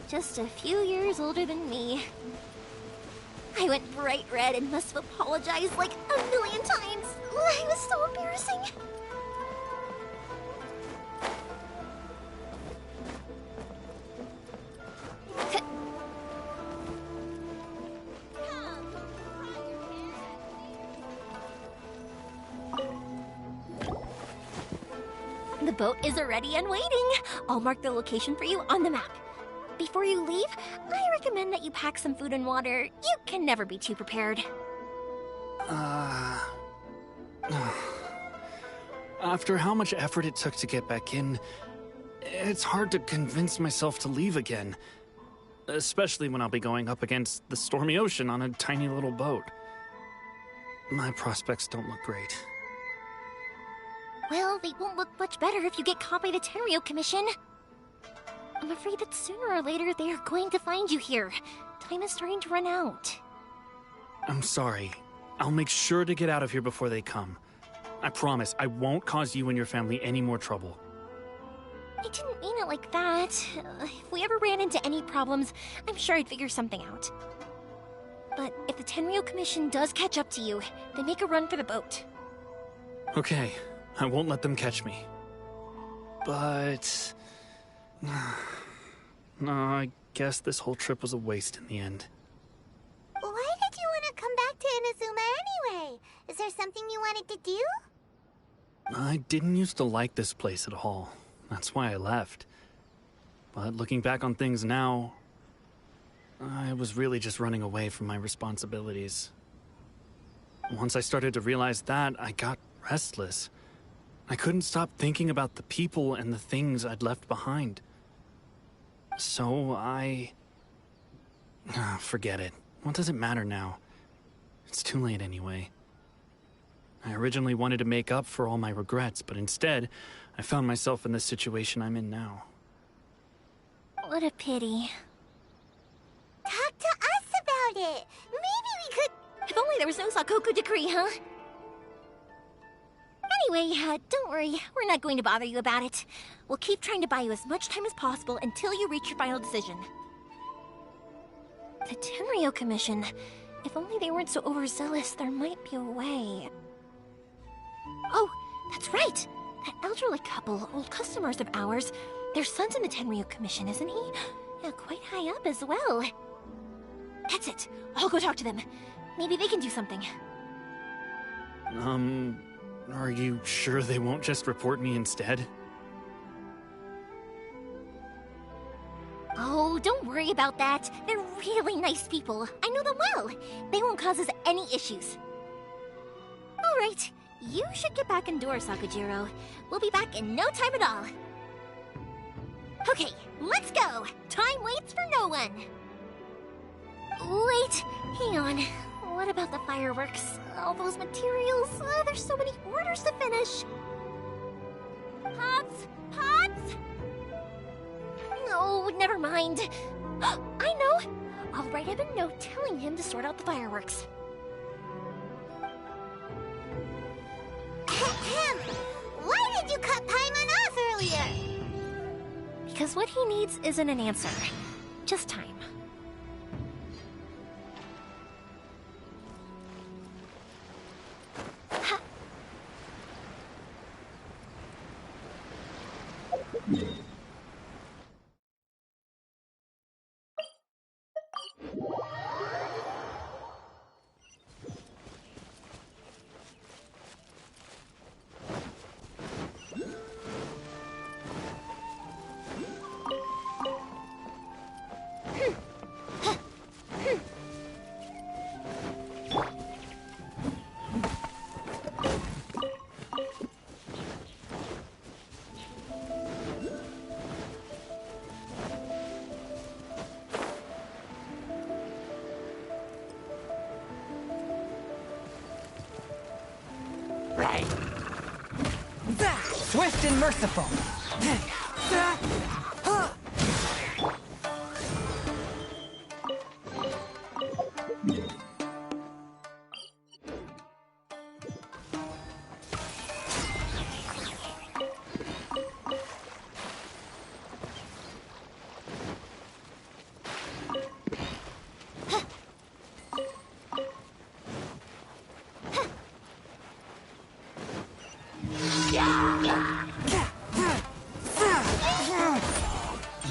Just a few years older than me. I went bright red and must have apologized like a million times. It was so embarrassing. boat is ready and waiting. I'll mark the location for you on the map. Before you leave, I recommend that you pack some food and water. You can never be too prepared. After how much effort it took to get back in, it's hard to convince myself to leave again. Especially when I'll be going up against the stormy ocean on a tiny little boat. My prospects don't look great. Well, they won't look much better if you get caught by the Tenryou Commission. I'm afraid that sooner or later they are going to find you here. Time is starting to run out. I'm sorry. I'll make sure to get out of here before they come. I promise I won't cause you and your family any more trouble. I didn't mean it like that. If we ever ran into any problems, I'm sure I'd figure something out. But if the Tenryou Commission does catch up to you, then make a run for the boat. Okay, I won't let them catch me. But... no, I guess this whole trip was a waste in the end. Why did you want to come back to Inazuma anyway? Is there something you wanted to do? I didn't used to like this place at all. That's why I left. But looking back on things now, I was really just running away from my responsibilities. Once I started to realize that, I got restless. I couldn't stop thinking about the people and the things I'd left behind. So forget it. What does it matter now? It's too late anyway. I originally wanted to make up for all my regrets, but instead, I found myself in the situation I'm in now. What a pity. Talk to us about it. Maybe we could... If only there was no Sakoku decree, huh? Anyway, don't worry. We're not going to bother you about it. We'll keep trying to buy you as much time as possible until you reach your final decision. The Tenryou Commission. If only they weren't so overzealous, there might be a way. Oh, that's right! That elderly couple, old customers of ours, their son's in the Tenryou Commission, isn't he? Yeah, quite high up as well. That's it. I'll go talk to them. Maybe they can do something. Are you sure they won't just report me instead? Oh, don't worry about that. They're really nice people. I know them well. They won't cause us any issues. All right. You should get back indoors, Sakujiro. We'll be back in no time at all. Okay, let's go. Time waits for no one. Wait, hang on. What about the fireworks? All those materials? There's so many orders to finish. Pops? Pops? No, never mind. I know. I'll write him a note telling him to sort out the fireworks. Why did you cut Paimon off earlier? Because what he needs isn't an answer, just time. Swift and merciful.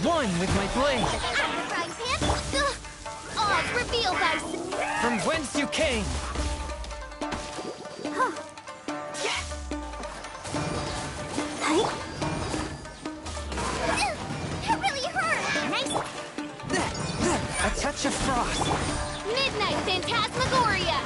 One with my blade. Frying pan? Odds reveal, guys. From whence you came. touch of frost. Midnight Phantasmagoria!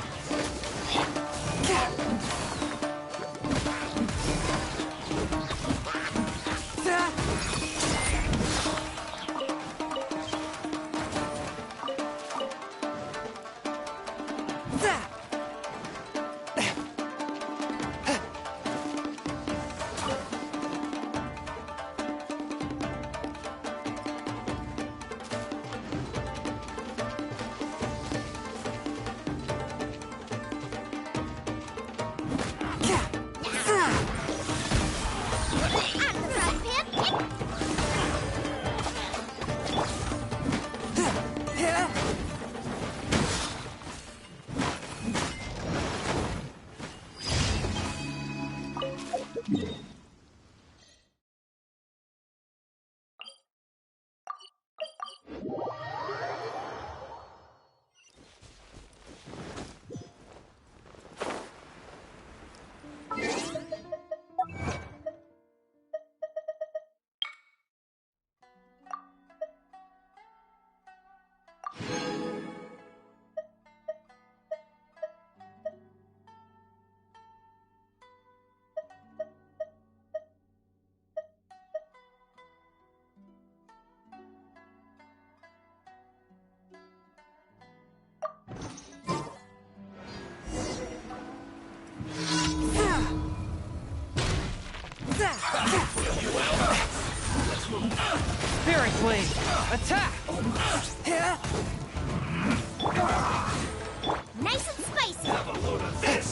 Spirit Blade! Attack! Nice and spicy! Have a load of this!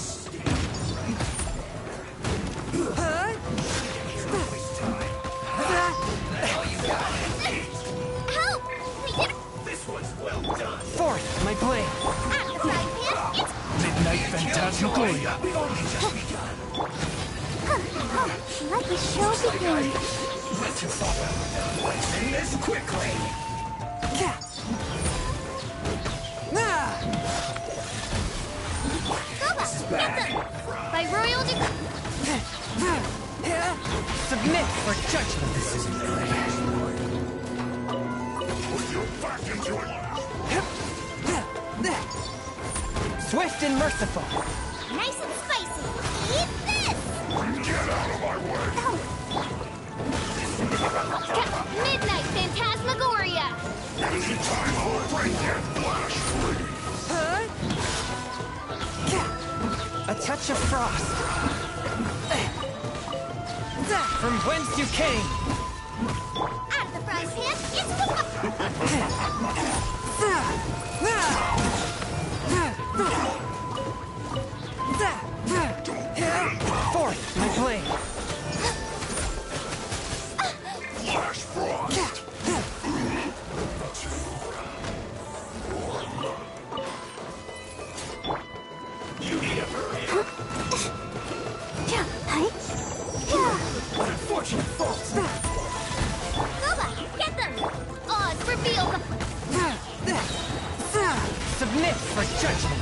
Help! We did This one's well done. Forth, my blade! out of the frying pan! It's Midnight Phantasmagoria! We've only just begun. Let the show begin. Went too far. Let's end this quickly. Goba, get them! By royal decree! Submit for judgment! This isn't good. Put your back into it. Swift and merciful! Nice and spicy! Eat this! Get out of my way. Midnight Phantasmagoria! Anytime I'll break your flash free. A touch of frost! From whence you came! Out of the frying pan, it's Forth, my blade! Flash frost. You need a hurry. Unfortunate faults. Goba, get them! Odds reveal! Submit for judgment!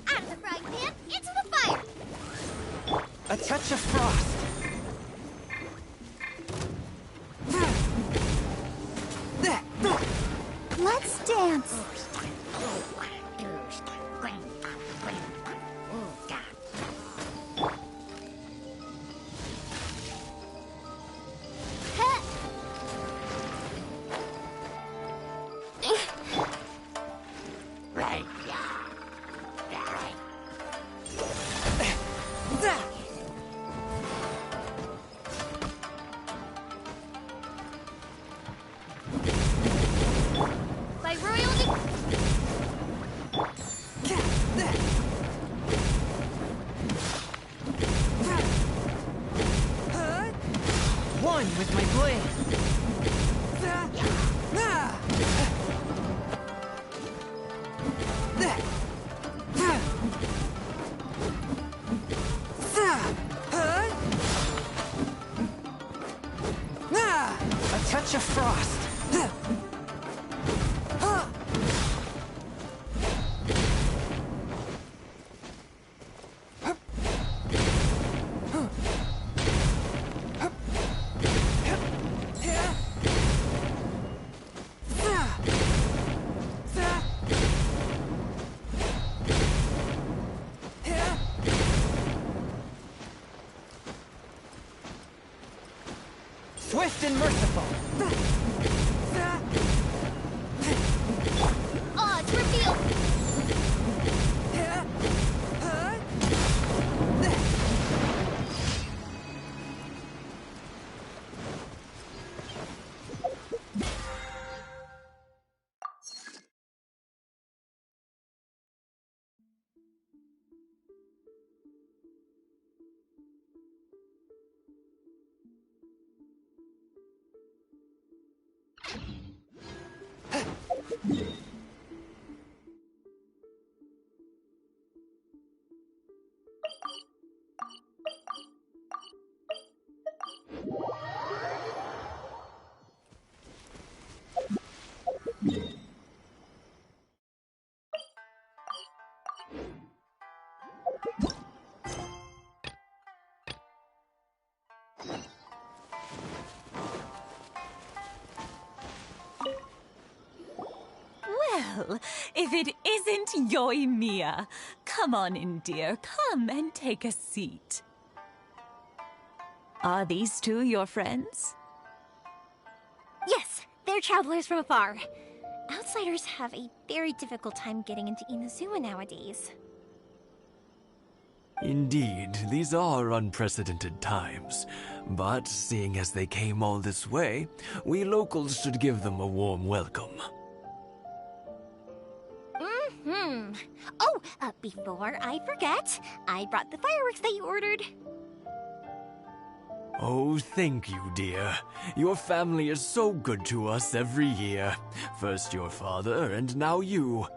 Out of the frying pan, into the fire! A touch of frost! Let's dance. touch of frost. Swift and merciful. Oh, it's revealed! Well, if it isn't Yoimiya. Come on in, dear. Come and take a seat. Are these two your friends? Yes, they're travelers from afar. Outsiders have a very difficult time getting into Inazuma nowadays. Indeed, these are unprecedented times. But seeing as they came all this way, we locals should give them a warm welcome. Oh, before I forget, I brought the fireworks that you ordered. Oh, thank you, dear. Your family is so good to us every year. First your father, and now you.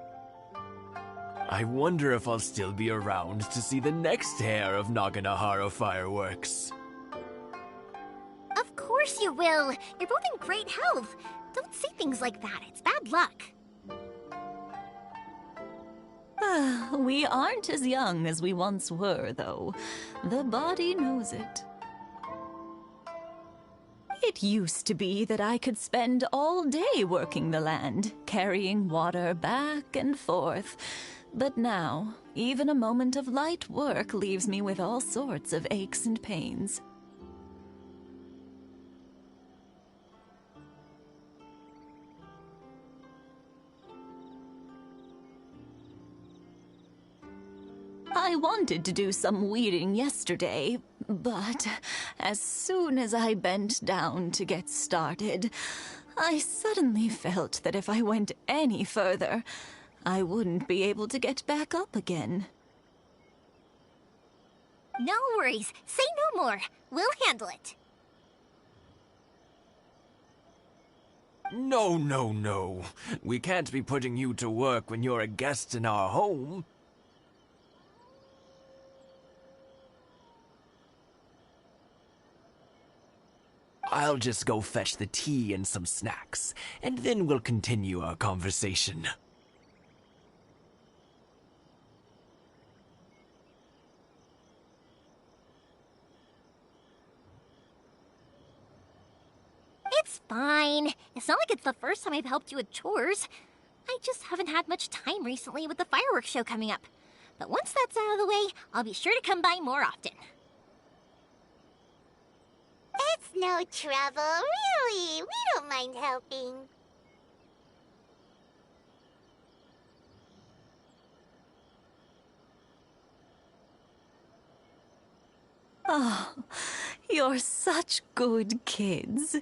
I wonder if I'll still be around to see the next hair of Naganohara fireworks. Of course you will. You're both in great health. Don't say things like that. It's bad luck. We aren't as young as we once were, though. The body knows it. It used to be that I could spend all day working the land, carrying water back and forth. But now, even a moment of light work leaves me with all sorts of aches and pains. I wanted to do some weeding yesterday, but as soon as I bent down to get started, I suddenly felt that if I went any further, I wouldn't be able to get back up again. No worries. Say no more. We'll handle it. No, no, no. We can't be putting you to work when you're a guest in our home. I'll just go fetch the tea and some snacks, and then we'll continue our conversation. It's fine. It's not like it's the first time I've helped you with chores. I just haven't had much time recently with the fireworks show coming up. But once that's out of the way, I'll be sure to come by more often. It's no trouble, really. We don't mind helping. Oh, you're such good kids.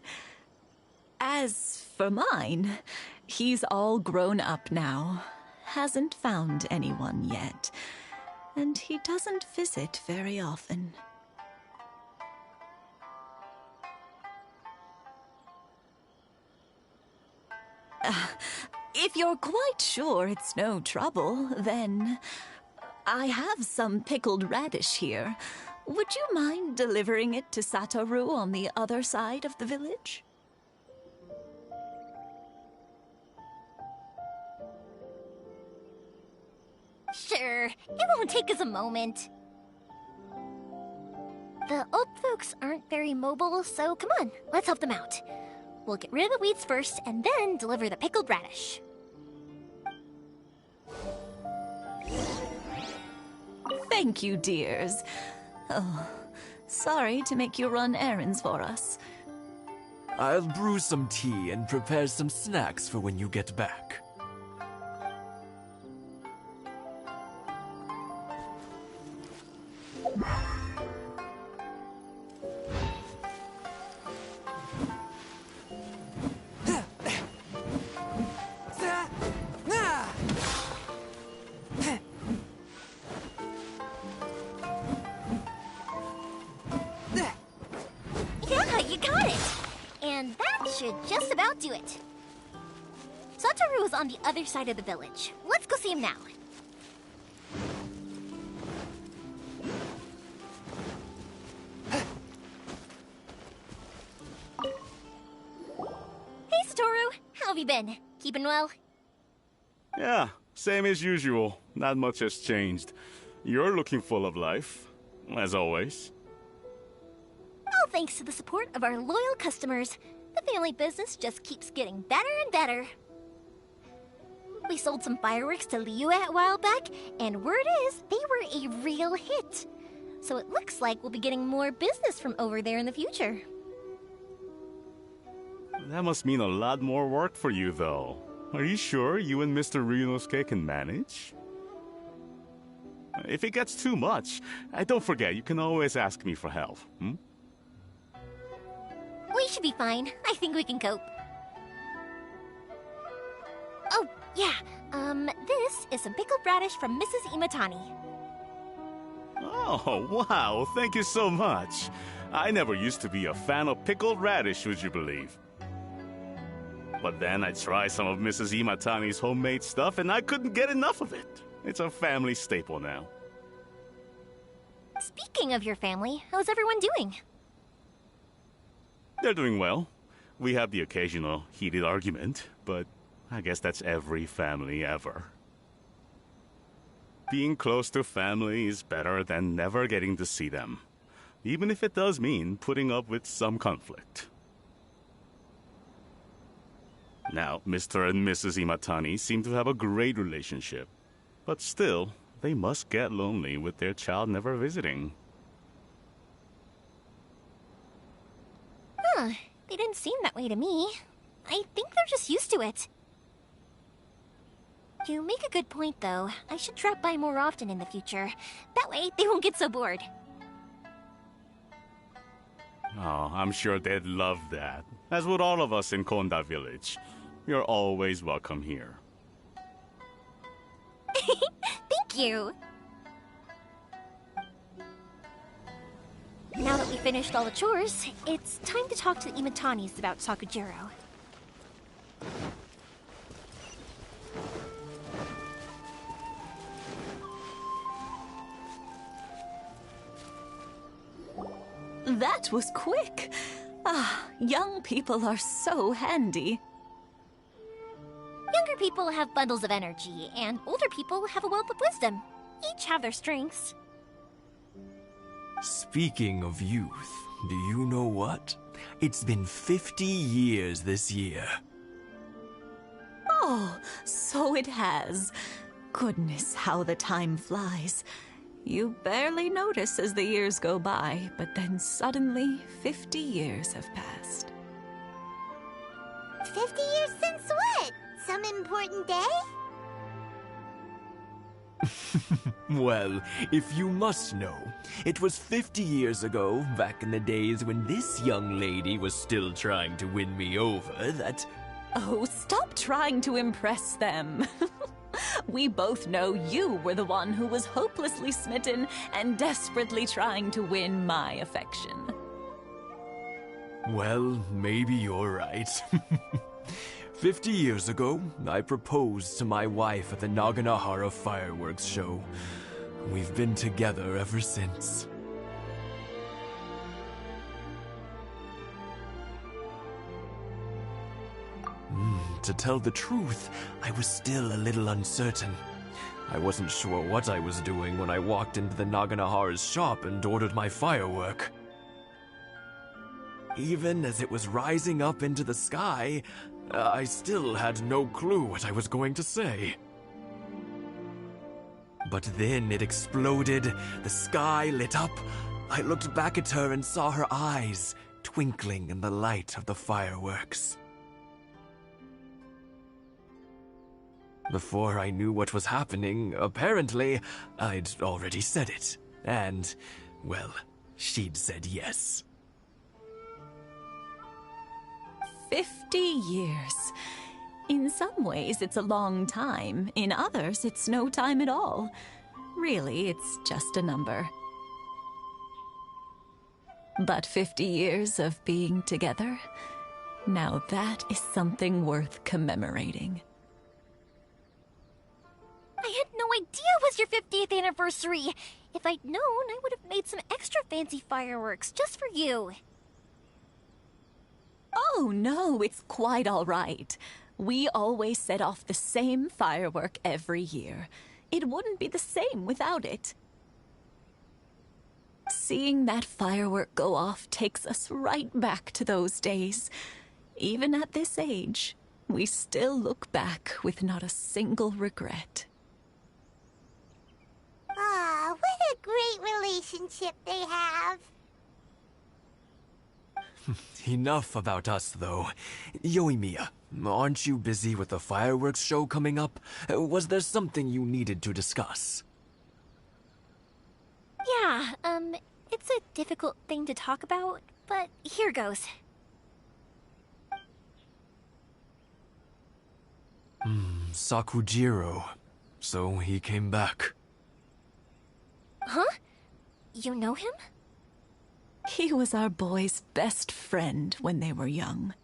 As for mine, he's all grown up now, hasn't found anyone yet, and he doesn't visit very often. If you're quite sure it's no trouble, then I have some pickled radish here. Would you mind delivering it to Satoru on the other side of the village? Sure, it won't take us a moment. The old folks aren't very mobile, so come on, let's help them out. We'll get rid of the weeds first, and then deliver the pickled radish. Thank you, dears. Oh, sorry to make you run errands for us. I'll brew some tea and prepare some snacks for when you get back. Yeah, you got it! And that should just about do it. Satoru is on the other side of the village. Let's go see him now. Hey, Satoru. How have you been? Keeping well? Yeah, same as usual. Not much has changed. You're looking full of life, as always. All thanks to the support of our loyal customers, the family business just keeps getting better and better. We sold some fireworks to Liu a while back, and word is they were a real hit. So it looks like we'll be getting more business from over there in the future. That must mean a lot more work for you, though. Are you sure you and Mr. Ryunosuke can manage? If it gets too much, don't forget, you can always ask me for help, hmm? We should be fine. I think we can cope. Oh, yeah. This is some pickled radish from Mrs. Imatani. Oh, wow, thank you so much. I never used to be a fan of pickled radish, would you believe? But then I tried some of Mrs. Imatani's homemade stuff, and I couldn't get enough of it. It's a family staple now. Speaking of your family, how's everyone doing? They're doing well. We have the occasional heated argument, but I guess that's every family ever. Being close to family is better than never getting to see them, even if it does mean putting up with some conflict. Now, Mr. and Mrs. Imatani seem to have a great relationship, but still, they must get lonely with their child never visiting. Huh, they didn't seem that way to me. I think they're just used to it. You make a good point, though. I should drop by more often in the future. That way, they won't get so bored. Oh, I'm sure they'd love that, as would all of us in Konda Village. You're always welcome here. Thank you! Now that we finished all the chores, it's time to talk to the Imatanis about Sakujiro. That was quick. Ah, young people are so handy. Younger people have bundles of energy, and older people have a wealth of wisdom. Each have their strengths. Speaking of youth, do you know what? It's been 50 years this year. Oh, so it has. Goodness, how the time flies. You barely notice as the years go by, but then suddenly 50 years have passed. 50 years since what? Some important day? Well, if you must know, it was 50 years ago, back in the days when this young lady was still trying to win me over, that... Oh, stop trying to impress them. We both know you were the one who was hopelessly smitten and desperately trying to win my affection. Well, maybe you're right. 50 years ago, I proposed to my wife at the Naganahara fireworks show. We've been together ever since. To tell the truth, I was still a little uncertain. I wasn't sure what I was doing when I walked into the Naganohara's shop and ordered my firework. Even as it was rising up into the sky, I still had no clue what I was going to say. But then it exploded, the sky lit up. I looked back at her and saw her eyes twinkling in the light of the fireworks. Before I knew what was happening, apparently, I'd already said it. And, well, she'd said yes. 50 years. In some ways, it's a long time. In others, it's no time at all. Really, it's just a number. But 50 years of being together? Now that is something worth commemorating. I had no idea it was your 50th anniversary. If I'd known, I would have made some extra fancy fireworks just for you. Oh, no, it's quite all right. We always set off the same firework every year. It wouldn't be the same without it. Seeing that firework go off takes us right back to those days. Even at this age, we still look back with not a single regret. Ah, what a great relationship they have. Enough about us, though. Yoimiya, aren't you busy with the fireworks show coming up? Was there something you needed to discuss? Yeah, it's a difficult thing to talk about, but here goes. Sakujiro. So he came back. Huh? You know him? He was our boy's best friend when they were young.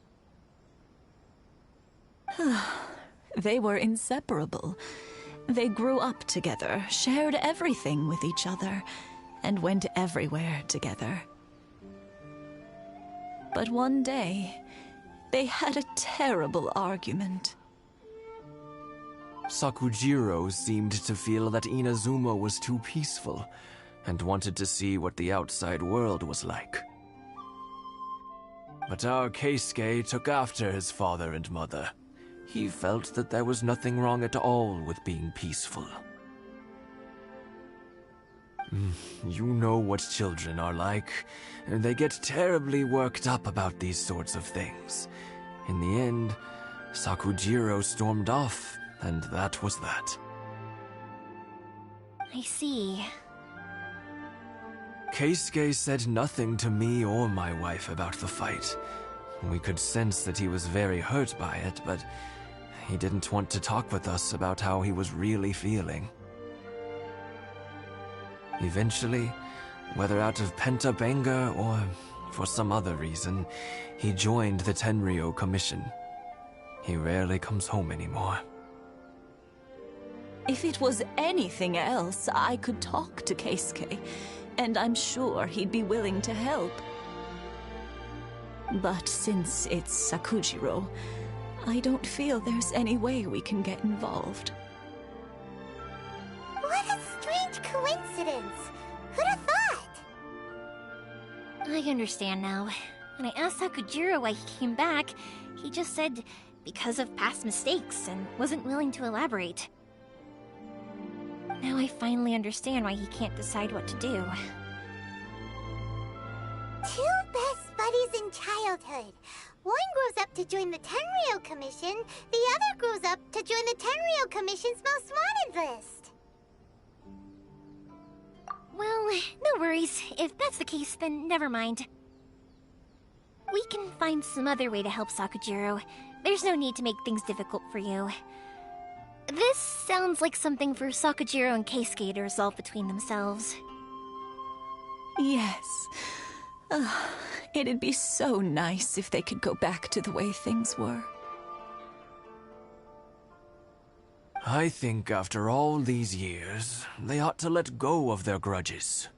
They were inseparable. They grew up together, shared everything with each other, and went everywhere together. But one day, they had a terrible argument. Sakujiro seemed to feel that Inazuma was too peaceful, and wanted to see what the outside world was like. But our Keisuke took after his father and mother. He felt that there was nothing wrong at all with being peaceful. You know what children are like. They get terribly worked up about these sorts of things. In the end, Sakujiro stormed off, and that was that. I see. Keisuke said nothing to me or my wife about the fight. We could sense that he was very hurt by it, but he didn't want to talk with us about how he was really feeling. Eventually, whether out of pent-up anger or for some other reason, he joined the Tenryou Commission. He rarely comes home anymore. If it was anything else, I could talk to Keisuke, and I'm sure he'd be willing to help. But since it's Sakujiro, I don't feel there's any way we can get involved. What a strange coincidence. Who'd have thought? I understand now. When I asked Sakujiro why he came back, he just said because of past mistakes and wasn't willing to elaborate. Now I finally understand why he can't decide what to do. Two best buddies in childhood. One grows up to join the Tenryou Commission, the other grows up to join the Tenryou Commission's most wanted list. Well, no worries. If that's the case, then never mind. We can find some other way to help Sakujiro. There's no need to make things difficult for you. This sounds like something for Sakujiro and Keisuke to resolve between themselves. Yes. It'd be so nice if they could go back to the way things were. I think after all these years, they ought to let go of their grudges.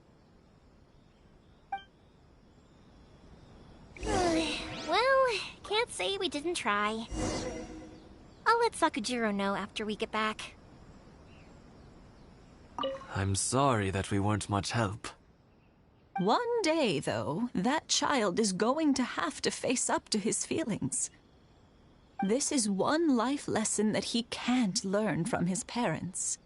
Well, can't say we didn't try. I'll let Sakujiro know after we get back. I'm sorry that we weren't much help. One day, though, that child is going to have to face up to his feelings. This is one life lesson that he can't learn from his parents.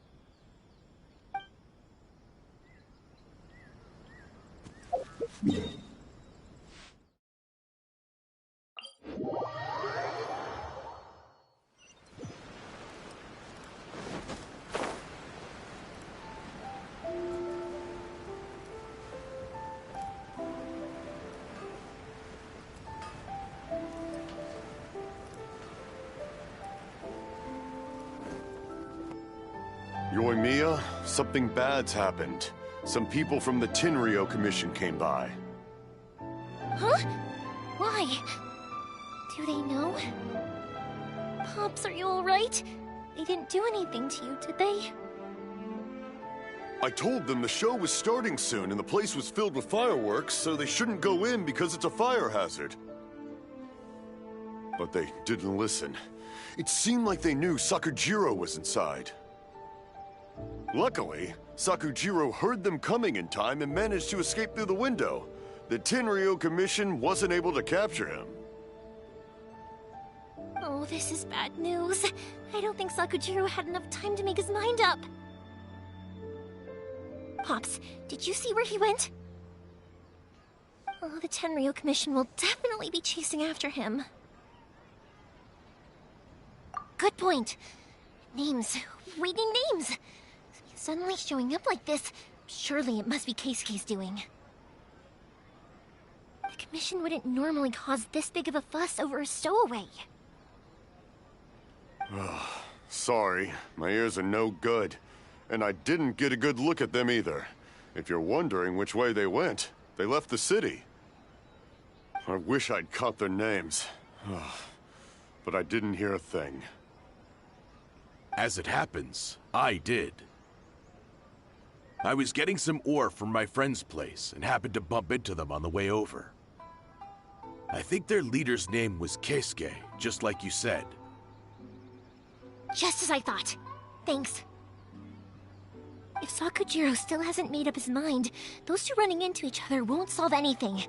Yoimiya, something bad's happened. Some people from the Tenryou Commission came by. Huh? Why? Do they know? Pops, are you alright? They didn't do anything to you, did they? I told them the show was starting soon and the place was filled with fireworks, so they shouldn't go in because it's a fire hazard. But they didn't listen. It seemed like they knew Sakujiro was inside. Luckily, Sakujiro heard them coming in time and managed to escape through the window. The Tenryou Commission wasn't able to capture him. Oh, this is bad news. I don't think Sakujiro had enough time to make his mind up. Pops, did you see where he went? Oh, the Tenryou Commission will definitely be chasing after him. Good point. Names. Reading names. Suddenly showing up like this, surely it must be Keisuke's doing. The Commission wouldn't normally cause this big of a fuss over a stowaway. Sorry, my ears are no good. And I didn't get a good look at them either. If you're wondering which way they went, they left the city. I wish I'd caught their names. But I didn't hear a thing. As it happens, I did. I was getting some ore from my friend's place and happened to bump into them on the way over. I think their leader's name was Keisuke, just like you said. Just as I thought. Thanks. If Sakujiro still hasn't made up his mind, those two running into each other won't solve anything.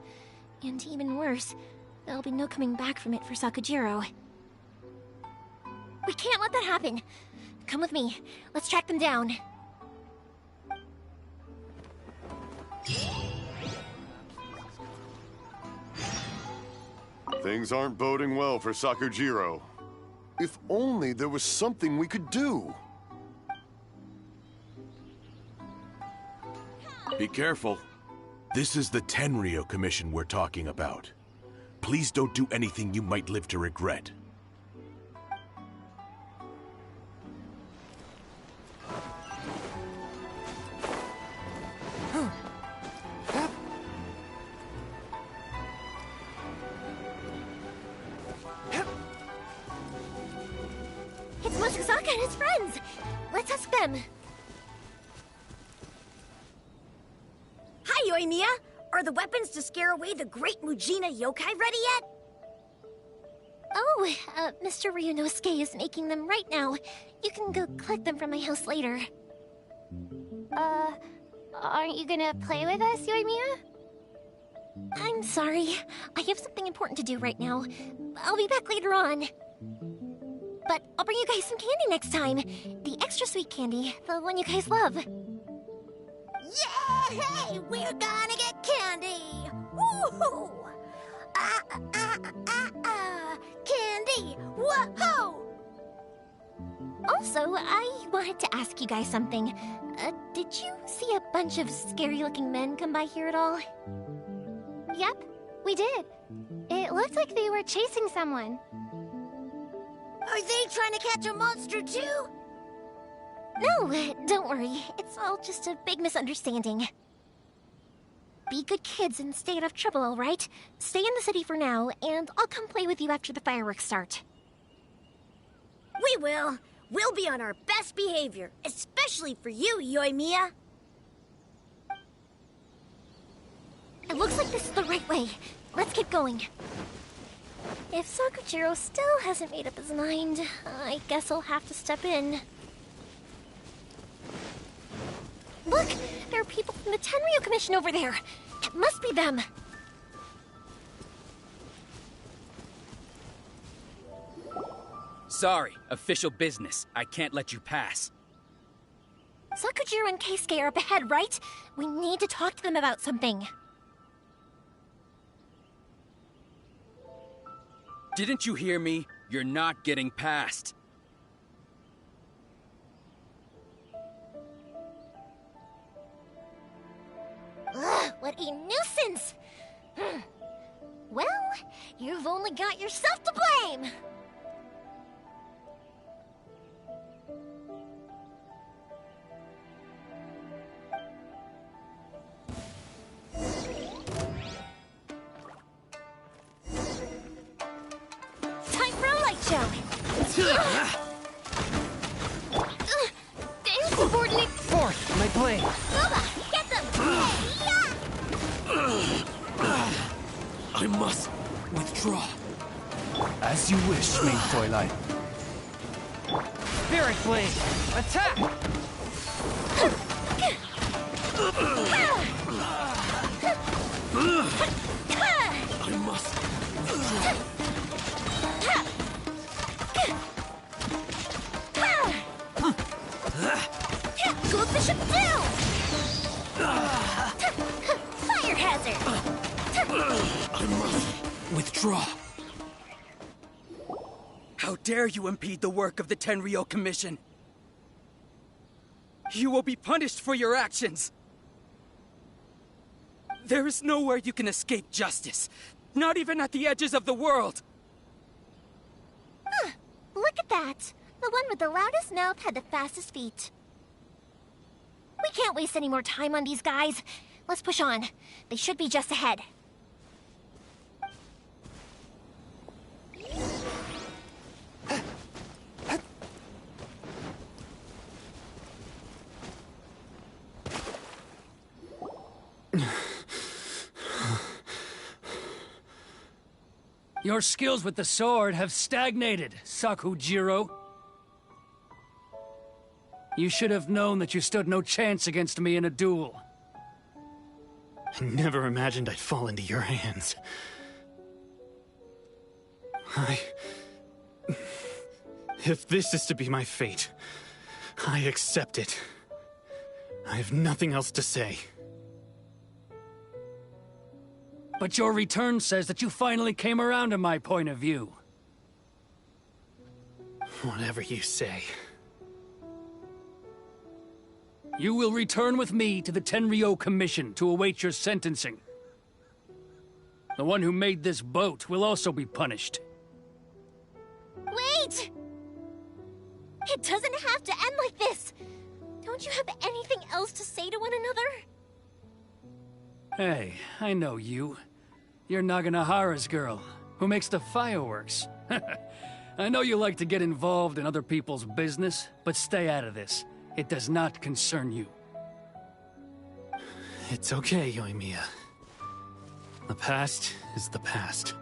And even worse, there'll be no coming back from it for Sakujiro. We can't let that happen. Come with me. Let's track them down. Things aren't boding well for Sakujiro. If only there was something we could do. Be careful. This is the Tenryou Commission we're talking about. Please don't do anything you might live to regret. It's Mochizaka and his friends! Let's ask them. Hi, Yoimiya! Are the weapons to scare away the great Mujina yokai ready yet? Oh, Mr. Ryunosuke is making them right now. You can go collect them from my house later. Aren't you gonna play with us, Yoimiya? I'm sorry. I have something important to do right now. I'll be back later on. But I'll bring you guys some candy next time. The extra sweet candy, the one you guys love. Yay! We're gonna get candy! Woohoo! Candy! Whoa! Also, I wanted to ask you guys something. Did you see a bunch of scary-looking men come by here at all? Yep, we did. It looked like they were chasing someone. Are they trying to catch a monster too? No, don't worry. It's all just a big misunderstanding. Be good kids and stay out of trouble, all right? Stay in the city for now, and I'll come play with you after the fireworks start. We will. We'll be on our best behavior, especially for you, Yoimiya. It looks like this is the right way. Let's get going. If Sakujiro still hasn't made up his mind, I guess I'll have to step in. people from the Tenryu Commission over there. It must be them. Sorry, official business. I can't let you pass. Sakujiro and Keisuke are up ahead, right? We need to talk to them about something. Didn't you hear me? You're not getting past. Ugh, what a nuisance! Well, you've only got yourself to blame! Time for a light show! Insubordinate! Fourth, my blade! Boba, get them! I must withdraw. As you wish, main Fräulein. Spirit blade! Attack! I must withdraw. Go Bishop down! Fire hazard! I must withdraw. How dare you impede the work of the Tenryo Commission? You will be punished for your actions. There is nowhere you can escape justice. Not even at the edges of the world. Huh, look at that. The one with the loudest mouth had the fastest feet. We can't waste any more time on these guys. Let's push on. They should be just ahead. Your skills with the sword have stagnated, Sakujiro. You should have known that you stood no chance against me in a duel. I never imagined I'd fall into your hands. If this is to be my fate, I accept it. I have nothing else to say. But your return says that you finally came around to my point of view. Whatever you say. You will return with me to the Tenryo Commission to await your sentencing. The one who made this boat will also be punished. Wait! It doesn't have to end like this! Don't you have anything else to say to one another? Hey, I know you. You're Naganohara's girl, who makes the fireworks. I know you like to get involved in other people's business, but stay out of this. It does not concern you. It's okay, Yoimiya. The past is the past.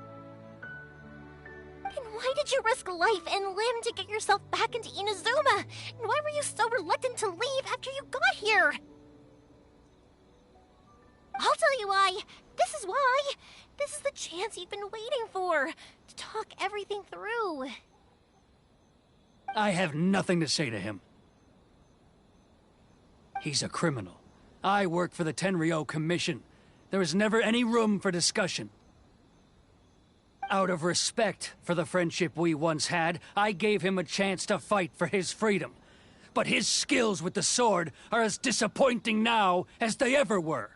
And why did you risk life and limb to get yourself back into Inazuma? And why were you so reluctant to leave after you got here? I'll tell you why. This is why. This is the chance you've been waiting for. To talk everything through. I have nothing to say to him. He's a criminal. I work for the Tenryo Commission. There is never any room for discussion. Out of respect for the friendship we once had, I gave him a chance to fight for his freedom. But his skills with the sword are as disappointing now as they ever were.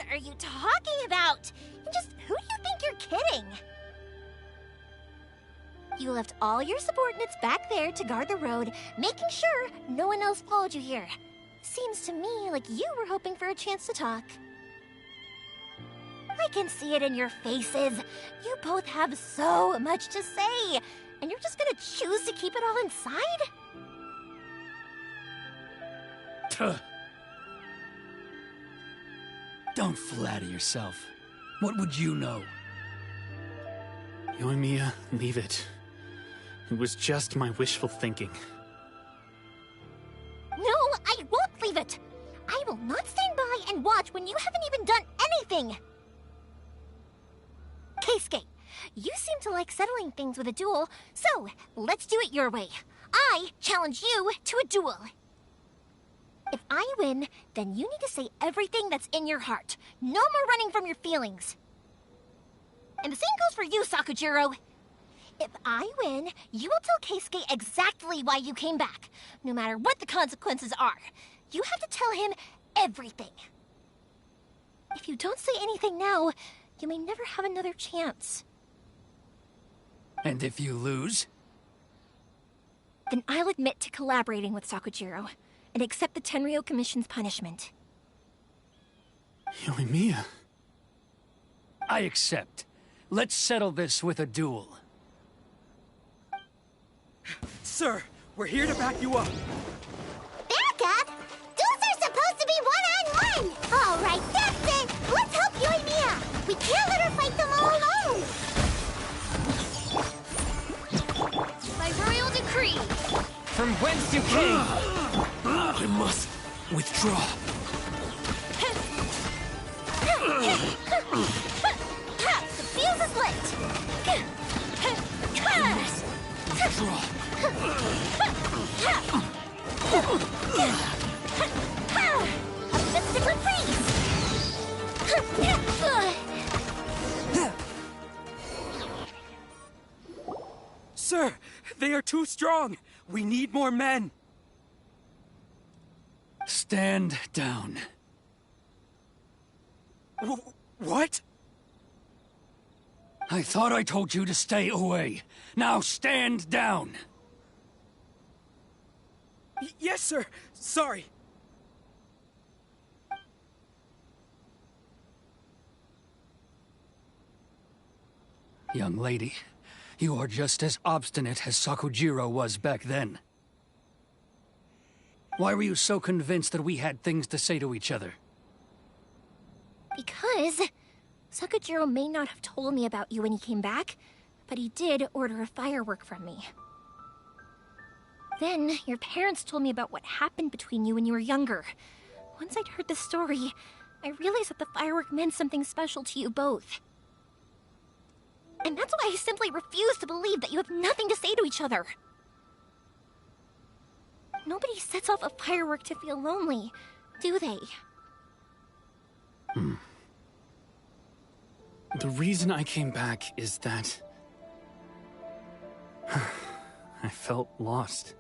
What are you talking about? And just who do you think you're kidding? You left all your subordinates back there to guard the road, making sure no one else followed you here. Seems to me like you were hoping for a chance to talk. I can see it in your faces. You both have so much to say, and you're just gonna choose to keep it all inside? Don't flatter yourself. What would you know? Yoimiya, leave it. It was just my wishful thinking. No, I won't leave it! I will not stand by and watch when you haven't even done anything! Keisuke, you seem to like settling things with a duel, so let's do it your way. I challenge you to a duel. If I win, then you need to say everything that's in your heart. No more running from your feelings. And the same goes for you, Sakujiro. If I win, you will tell Keisuke exactly why you came back, no matter what the consequences are. You have to tell him everything. If you don't say anything now, you may never have another chance. And if you lose? Then I'll admit to collaborating with Sakujiro and accept the Tenryo Commission's punishment. Yoimiya. I accept. Let's settle this with a duel. Sir, we're here to back you up. Back up? Duels are supposed to be one-on-one! All right, that's it! Let's help Yoimiya! We can't let her fight them all alone! By royal decree! From whence you came! I must withdraw. The fuse is lit! Withdraw. A mystic reprise! Sir, they are too strong. We need more men. Stand down. What? I thought I told you to stay away. Now stand down. Yes, sir. Sorry. Young lady, you are just as obstinate as Sakujiro was back then. Why were you so convinced that we had things to say to each other? Because Sakujiro may not have told me about you when he came back, but he did order a firework from me. Then, your parents told me about what happened between you when you were younger. Once I'd heard the story, I realized that the firework meant something special to you both. And that's why I simply refuse to believe that you have nothing to say to each other. Nobody sets off a firework to feel lonely, do they? The reason I came back is that I felt lost.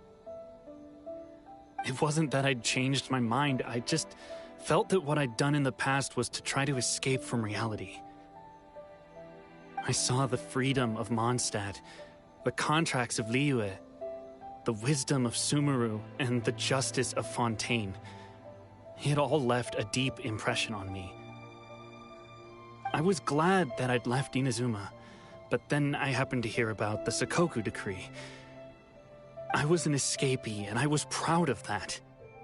It wasn't that I'd changed my mind, I just felt that what I'd done in the past was to try to escape from reality. I saw the freedom of Mondstadt, the contracts of Liyue, the wisdom of Sumeru, and the justice of Fontaine. It all left a deep impression on me. I was glad that I'd left Inazuma, but then I happened to hear about the Sakoku decree. I was an escapee, and I was proud of that.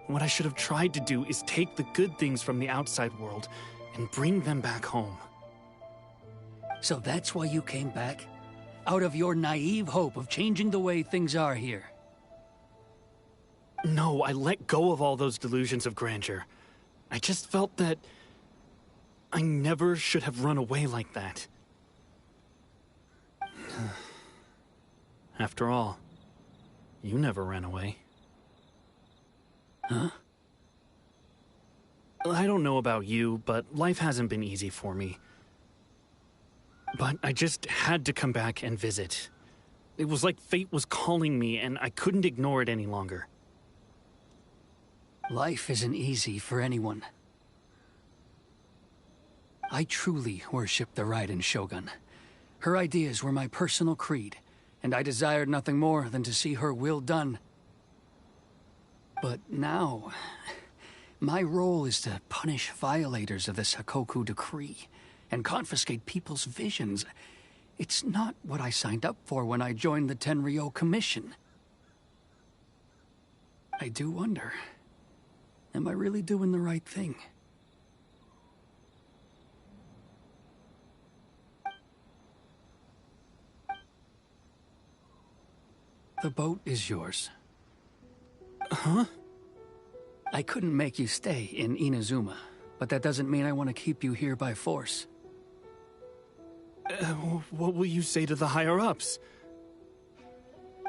What I should have tried to do is take the good things from the outside world and bring them back home. So that's why you came back? Out of your naive hope of changing the way things are here? No, I let go of all those delusions of grandeur. I just felt that I never should have run away like that. After all, you never ran away. Huh? I don't know about you, but life hasn't been easy for me. But I just had to come back and visit. It was like fate was calling me, and I couldn't ignore it any longer. Life isn't easy for anyone. I truly worship the Raiden Shogun. Her ideas were my personal creed, and I desired nothing more than to see her will done. But now, my role is to punish violators of this Hakoku decree and confiscate people's visions. It's not what I signed up for when I joined the Tenryo Commission. I do wonder, am I really doing the right thing? The boat is yours. Huh? I couldn't make you stay in Inazuma, but that doesn't mean I want to keep you here by force. What will you say to the higher-ups?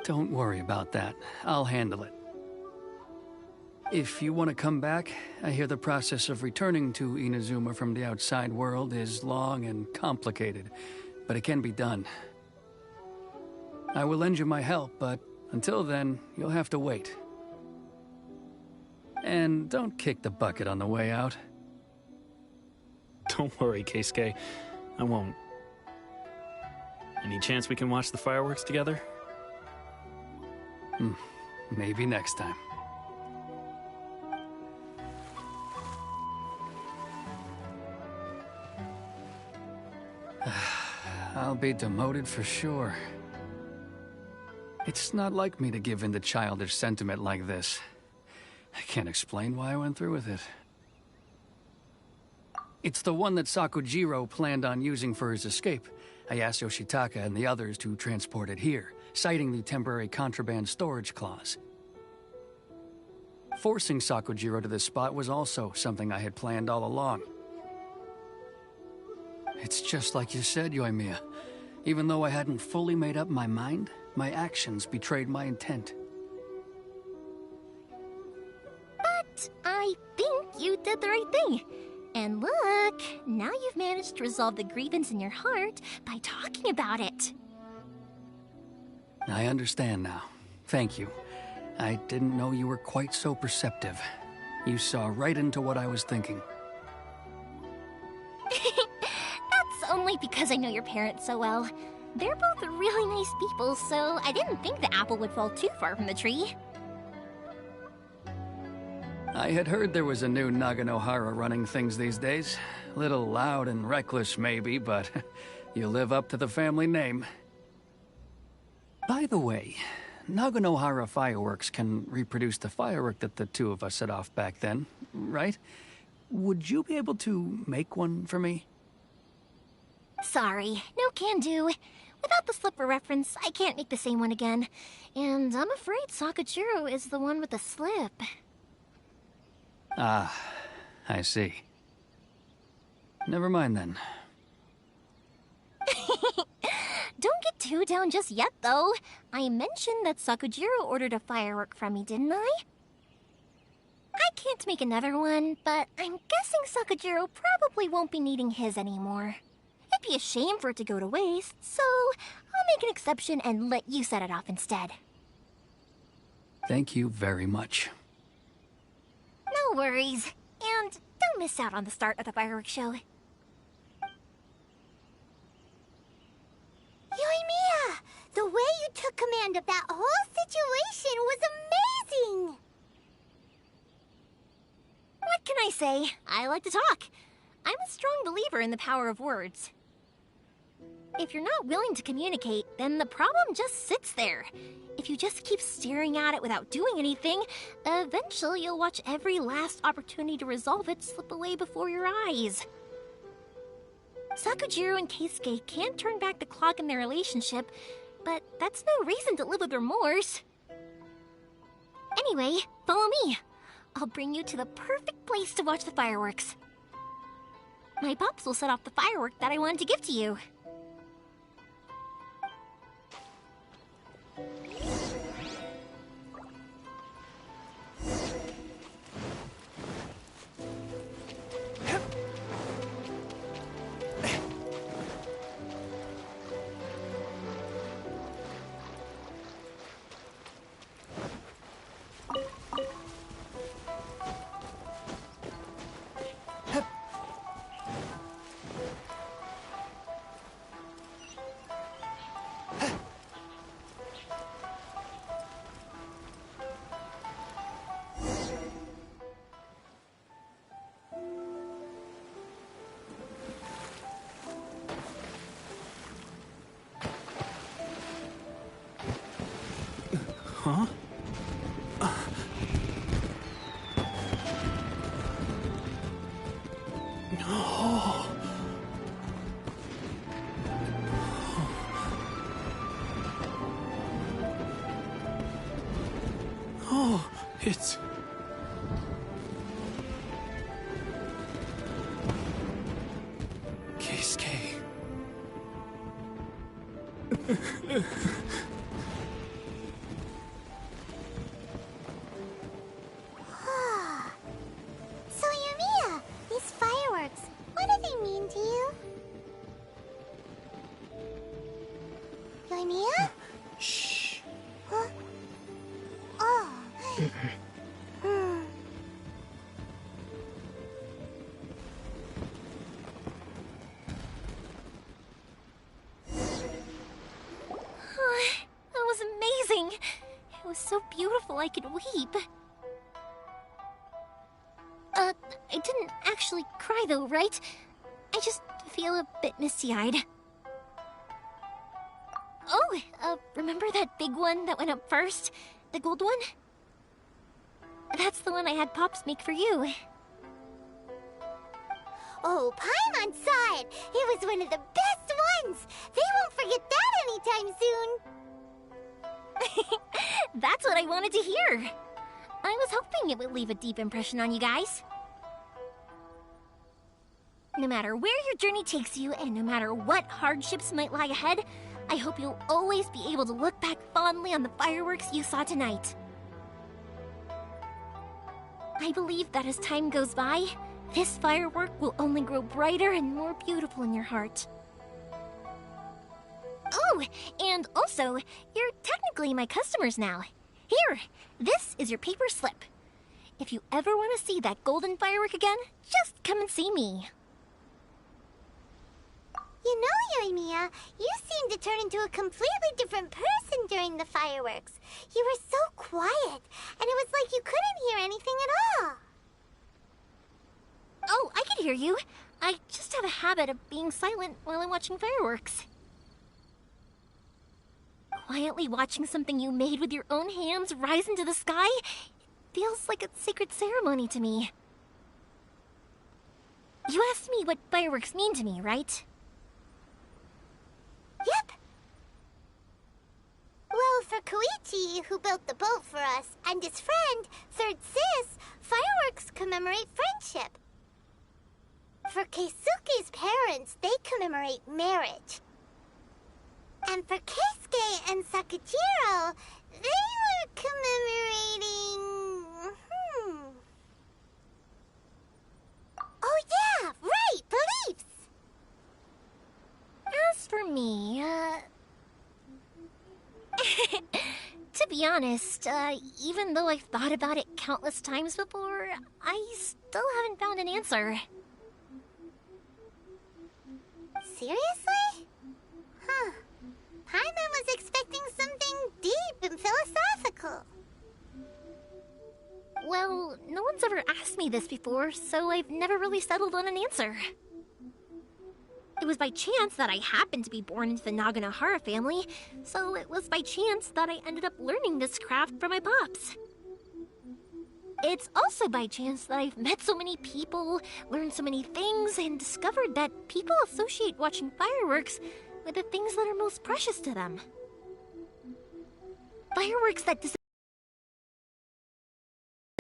Don't worry about that. I'll handle it. If you want to come back, I hear the process of returning to Inazuma from the outside world is long and complicated, but it can be done. I will lend you my help, but until then, you'll have to wait. And don't kick the bucket on the way out. Don't worry, Keisuke. I won't. Any chance we can watch the fireworks together? Maybe next time. I'll be demoted for sure. It's not like me to give in to childish sentiment like this. I can't explain why I went through with it. It's the one that Sakujiro planned on using for his escape. I asked Yoshitaka and the others to transport it here, citing the temporary contraband storage clause. Forcing Sakujiro to this spot was also something I had planned all along. It's just like you said, Yoimiya. Even though I hadn't fully made up my mind, my actions betrayed my intent. But I think you did the right thing. And look, now you've managed to resolve the grievance in your heart by talking about it. I understand now. Thank you. I didn't know you were quite so perceptive. You saw right into what I was thinking. That's only because I know your parents so well. They're both really nice people, so I didn't think the apple would fall too far from the tree. I had heard there was a new Naganohara running things these days. Little loud and reckless, maybe, but you live up to the family name. By the way, Naganohara Fireworks can reproduce the firework that the two of us set off back then, right? Would you be able to make one for me? Sorry, no can do. Without the slipper reference, I can't make the same one again. And I'm afraid Sakujiro is the one with the slip. Ah, I see. Never mind then. Don't get too down just yet, though. I mentioned that Sakujiro ordered a firework from me, didn't I? I can't make another one, but I'm guessing Sakujiro probably won't be needing his anymore. It'd be a shame for it to go to waste, so I'll make an exception and let you set it off instead. Thank you very much. No worries. And don't miss out on the start of the fireworks show. Yoimiya! The way you took command of that whole situation was amazing! What can I say? I like to talk. I'm a strong believer in the power of words. If you're not willing to communicate, then the problem just sits there. If you just keep staring at it without doing anything, eventually you'll watch every last opportunity to resolve it slip away before your eyes. Sakujiro and Keisuke can't turn back the clock in their relationship, but that's no reason to live with remorse. Anyway, follow me. I'll bring you to the perfect place to watch the fireworks. My pops will set off the firework that I wanted to give to you. Huh? Oh. Oh, it's... Keisuke. So, Yumiya, these fireworks, what do they mean to you? Yumiya? Shh. Huh? Oh. That was amazing! It was so beautiful I could weep. I didn't actually cry though, right? I just feel a bit misty-eyed. Oh, remember that big one that went up first? The gold one? That's the one I had Pops make for you. Oh, Paimon's saw it! It was one of the best ones! They won't forget that anytime soon! That's what I wanted to hear. I was hoping it would leave a deep impression on you guys. No matter where your journey takes you, and no matter what hardships might lie ahead, I hope you'll always be able to look back fondly on the fireworks you saw tonight. I believe that as time goes by, this firework will only grow brighter and more beautiful in your heart. Oh, and also, you're technically my customers now. Here, this is your paper slip. If you ever want to see that golden firework again, just come and see me. You know, Yumiya, you seemed to turn into a completely different person during the fireworks. You were so quiet, and it was like you couldn't hear anything at all. Oh, I can hear you. I just have a habit of being silent while I'm watching fireworks. Quietly watching something you made with your own hands rise into the sky feels like a sacred ceremony to me. You asked me what fireworks mean to me, right? Yep. Well, for Koichi, who built the boat for us, and his friend, Third Sis, fireworks commemorate friendship. For Keisuke's parents, they commemorate marriage. And for Keisuke and Sakujiro, they were commemorating... Oh yeah, right, beliefs! As for me, to be honest, even though I've thought about it countless times before, I still haven't found an answer. Seriously? Huh. Paimon was expecting something deep and philosophical. Well, no one's ever asked me this before, so I've never really settled on an answer. It was by chance that I happened to be born into the Naganohara family, so it was by chance that I ended up learning this craft from my pops. It's also by chance that I've met so many people, learned so many things, and discovered that people associate watching fireworks with the things that are most precious to them. Fireworks that the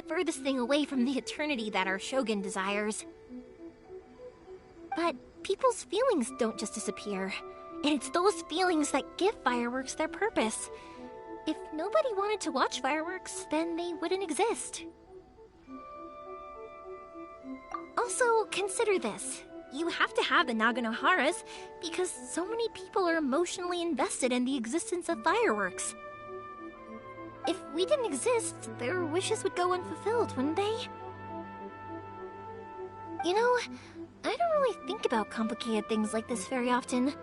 furthest thing away from the eternity that our shogun desires. But people's feelings don't just disappear, and it's those feelings that give fireworks their purpose. If nobody wanted to watch fireworks, then they wouldn't exist. Also, consider this. You have to have the Naganoharas because so many people are emotionally invested in the existence of fireworks. If we didn't exist, their wishes would go unfulfilled, wouldn't they? You know, I don't really think about complicated things like this very often.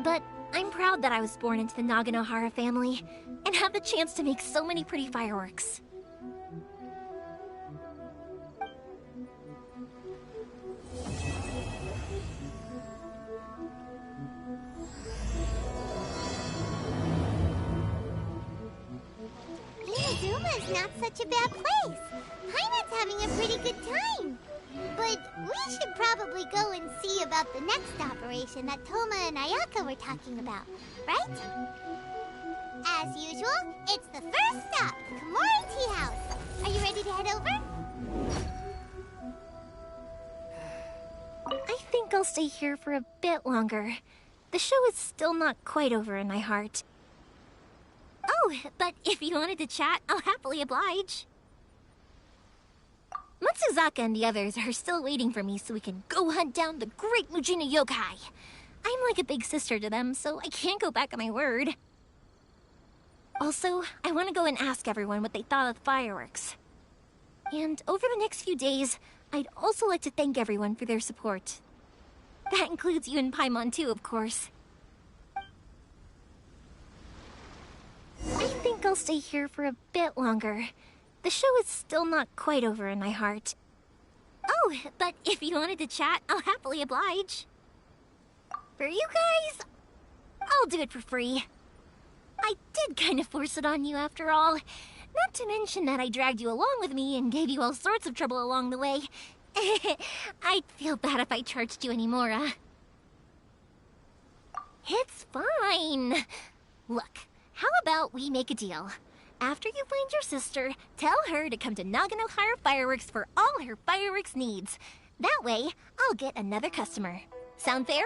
But I'm proud that I was born into the Naganohara family and have the chance to make so many pretty fireworks. is not such a bad place. Paimon's having a pretty good time. But we should probably go and see about the next operation that Toma and Ayaka were talking about, right? As usual, it's the first stop, Komori Tea House. Are you ready to head over? I think I'll stay here for a bit longer. The show is still not quite over in my heart. Oh, but if you wanted to chat, I'll happily oblige. Matsuzaka and the others are still waiting for me so we can go hunt down the great Mujina yokai. I'm like a big sister to them, so I can't go back on my word. Also, I want to go and ask everyone what they thought of the fireworks. And over the next few days, I'd also like to thank everyone for their support. That includes you and Paimon too, of course. I think I'll stay here for a bit longer. The show is still not quite over in my heart. Oh, but if you wanted to chat, I'll happily oblige. For you guys, I'll do it for free. I did kind of force it on you after all. Not to mention that I dragged you along with me and gave you all sorts of trouble along the way. I'd feel bad if I charged you anymore, It's fine. Look, how about we make a deal? After you find your sister, tell her to come to Naganohara Fireworks for all her fireworks needs. That way, I'll get another customer. Sound fair?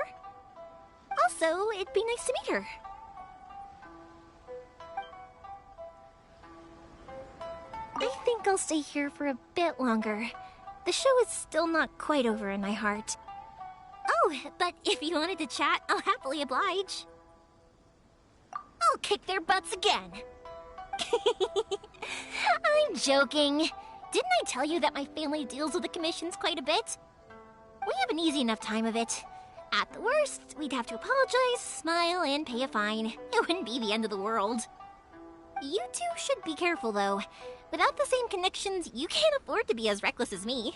Also, it'd be nice to meet her. I think I'll stay here for a bit longer. The show is still not quite over in my heart. Oh, but if you wanted to chat, I'll happily oblige. I'll kick their butts again. I'm joking. Didn't I tell you that my family deals with the commissions quite a bit? We have an easy enough time of it. At the worst, we'd have to apologize, smile, and pay a fine. It wouldn't be the end of the world. You two should be careful, though. Without the same connections, you can't afford to be as reckless as me.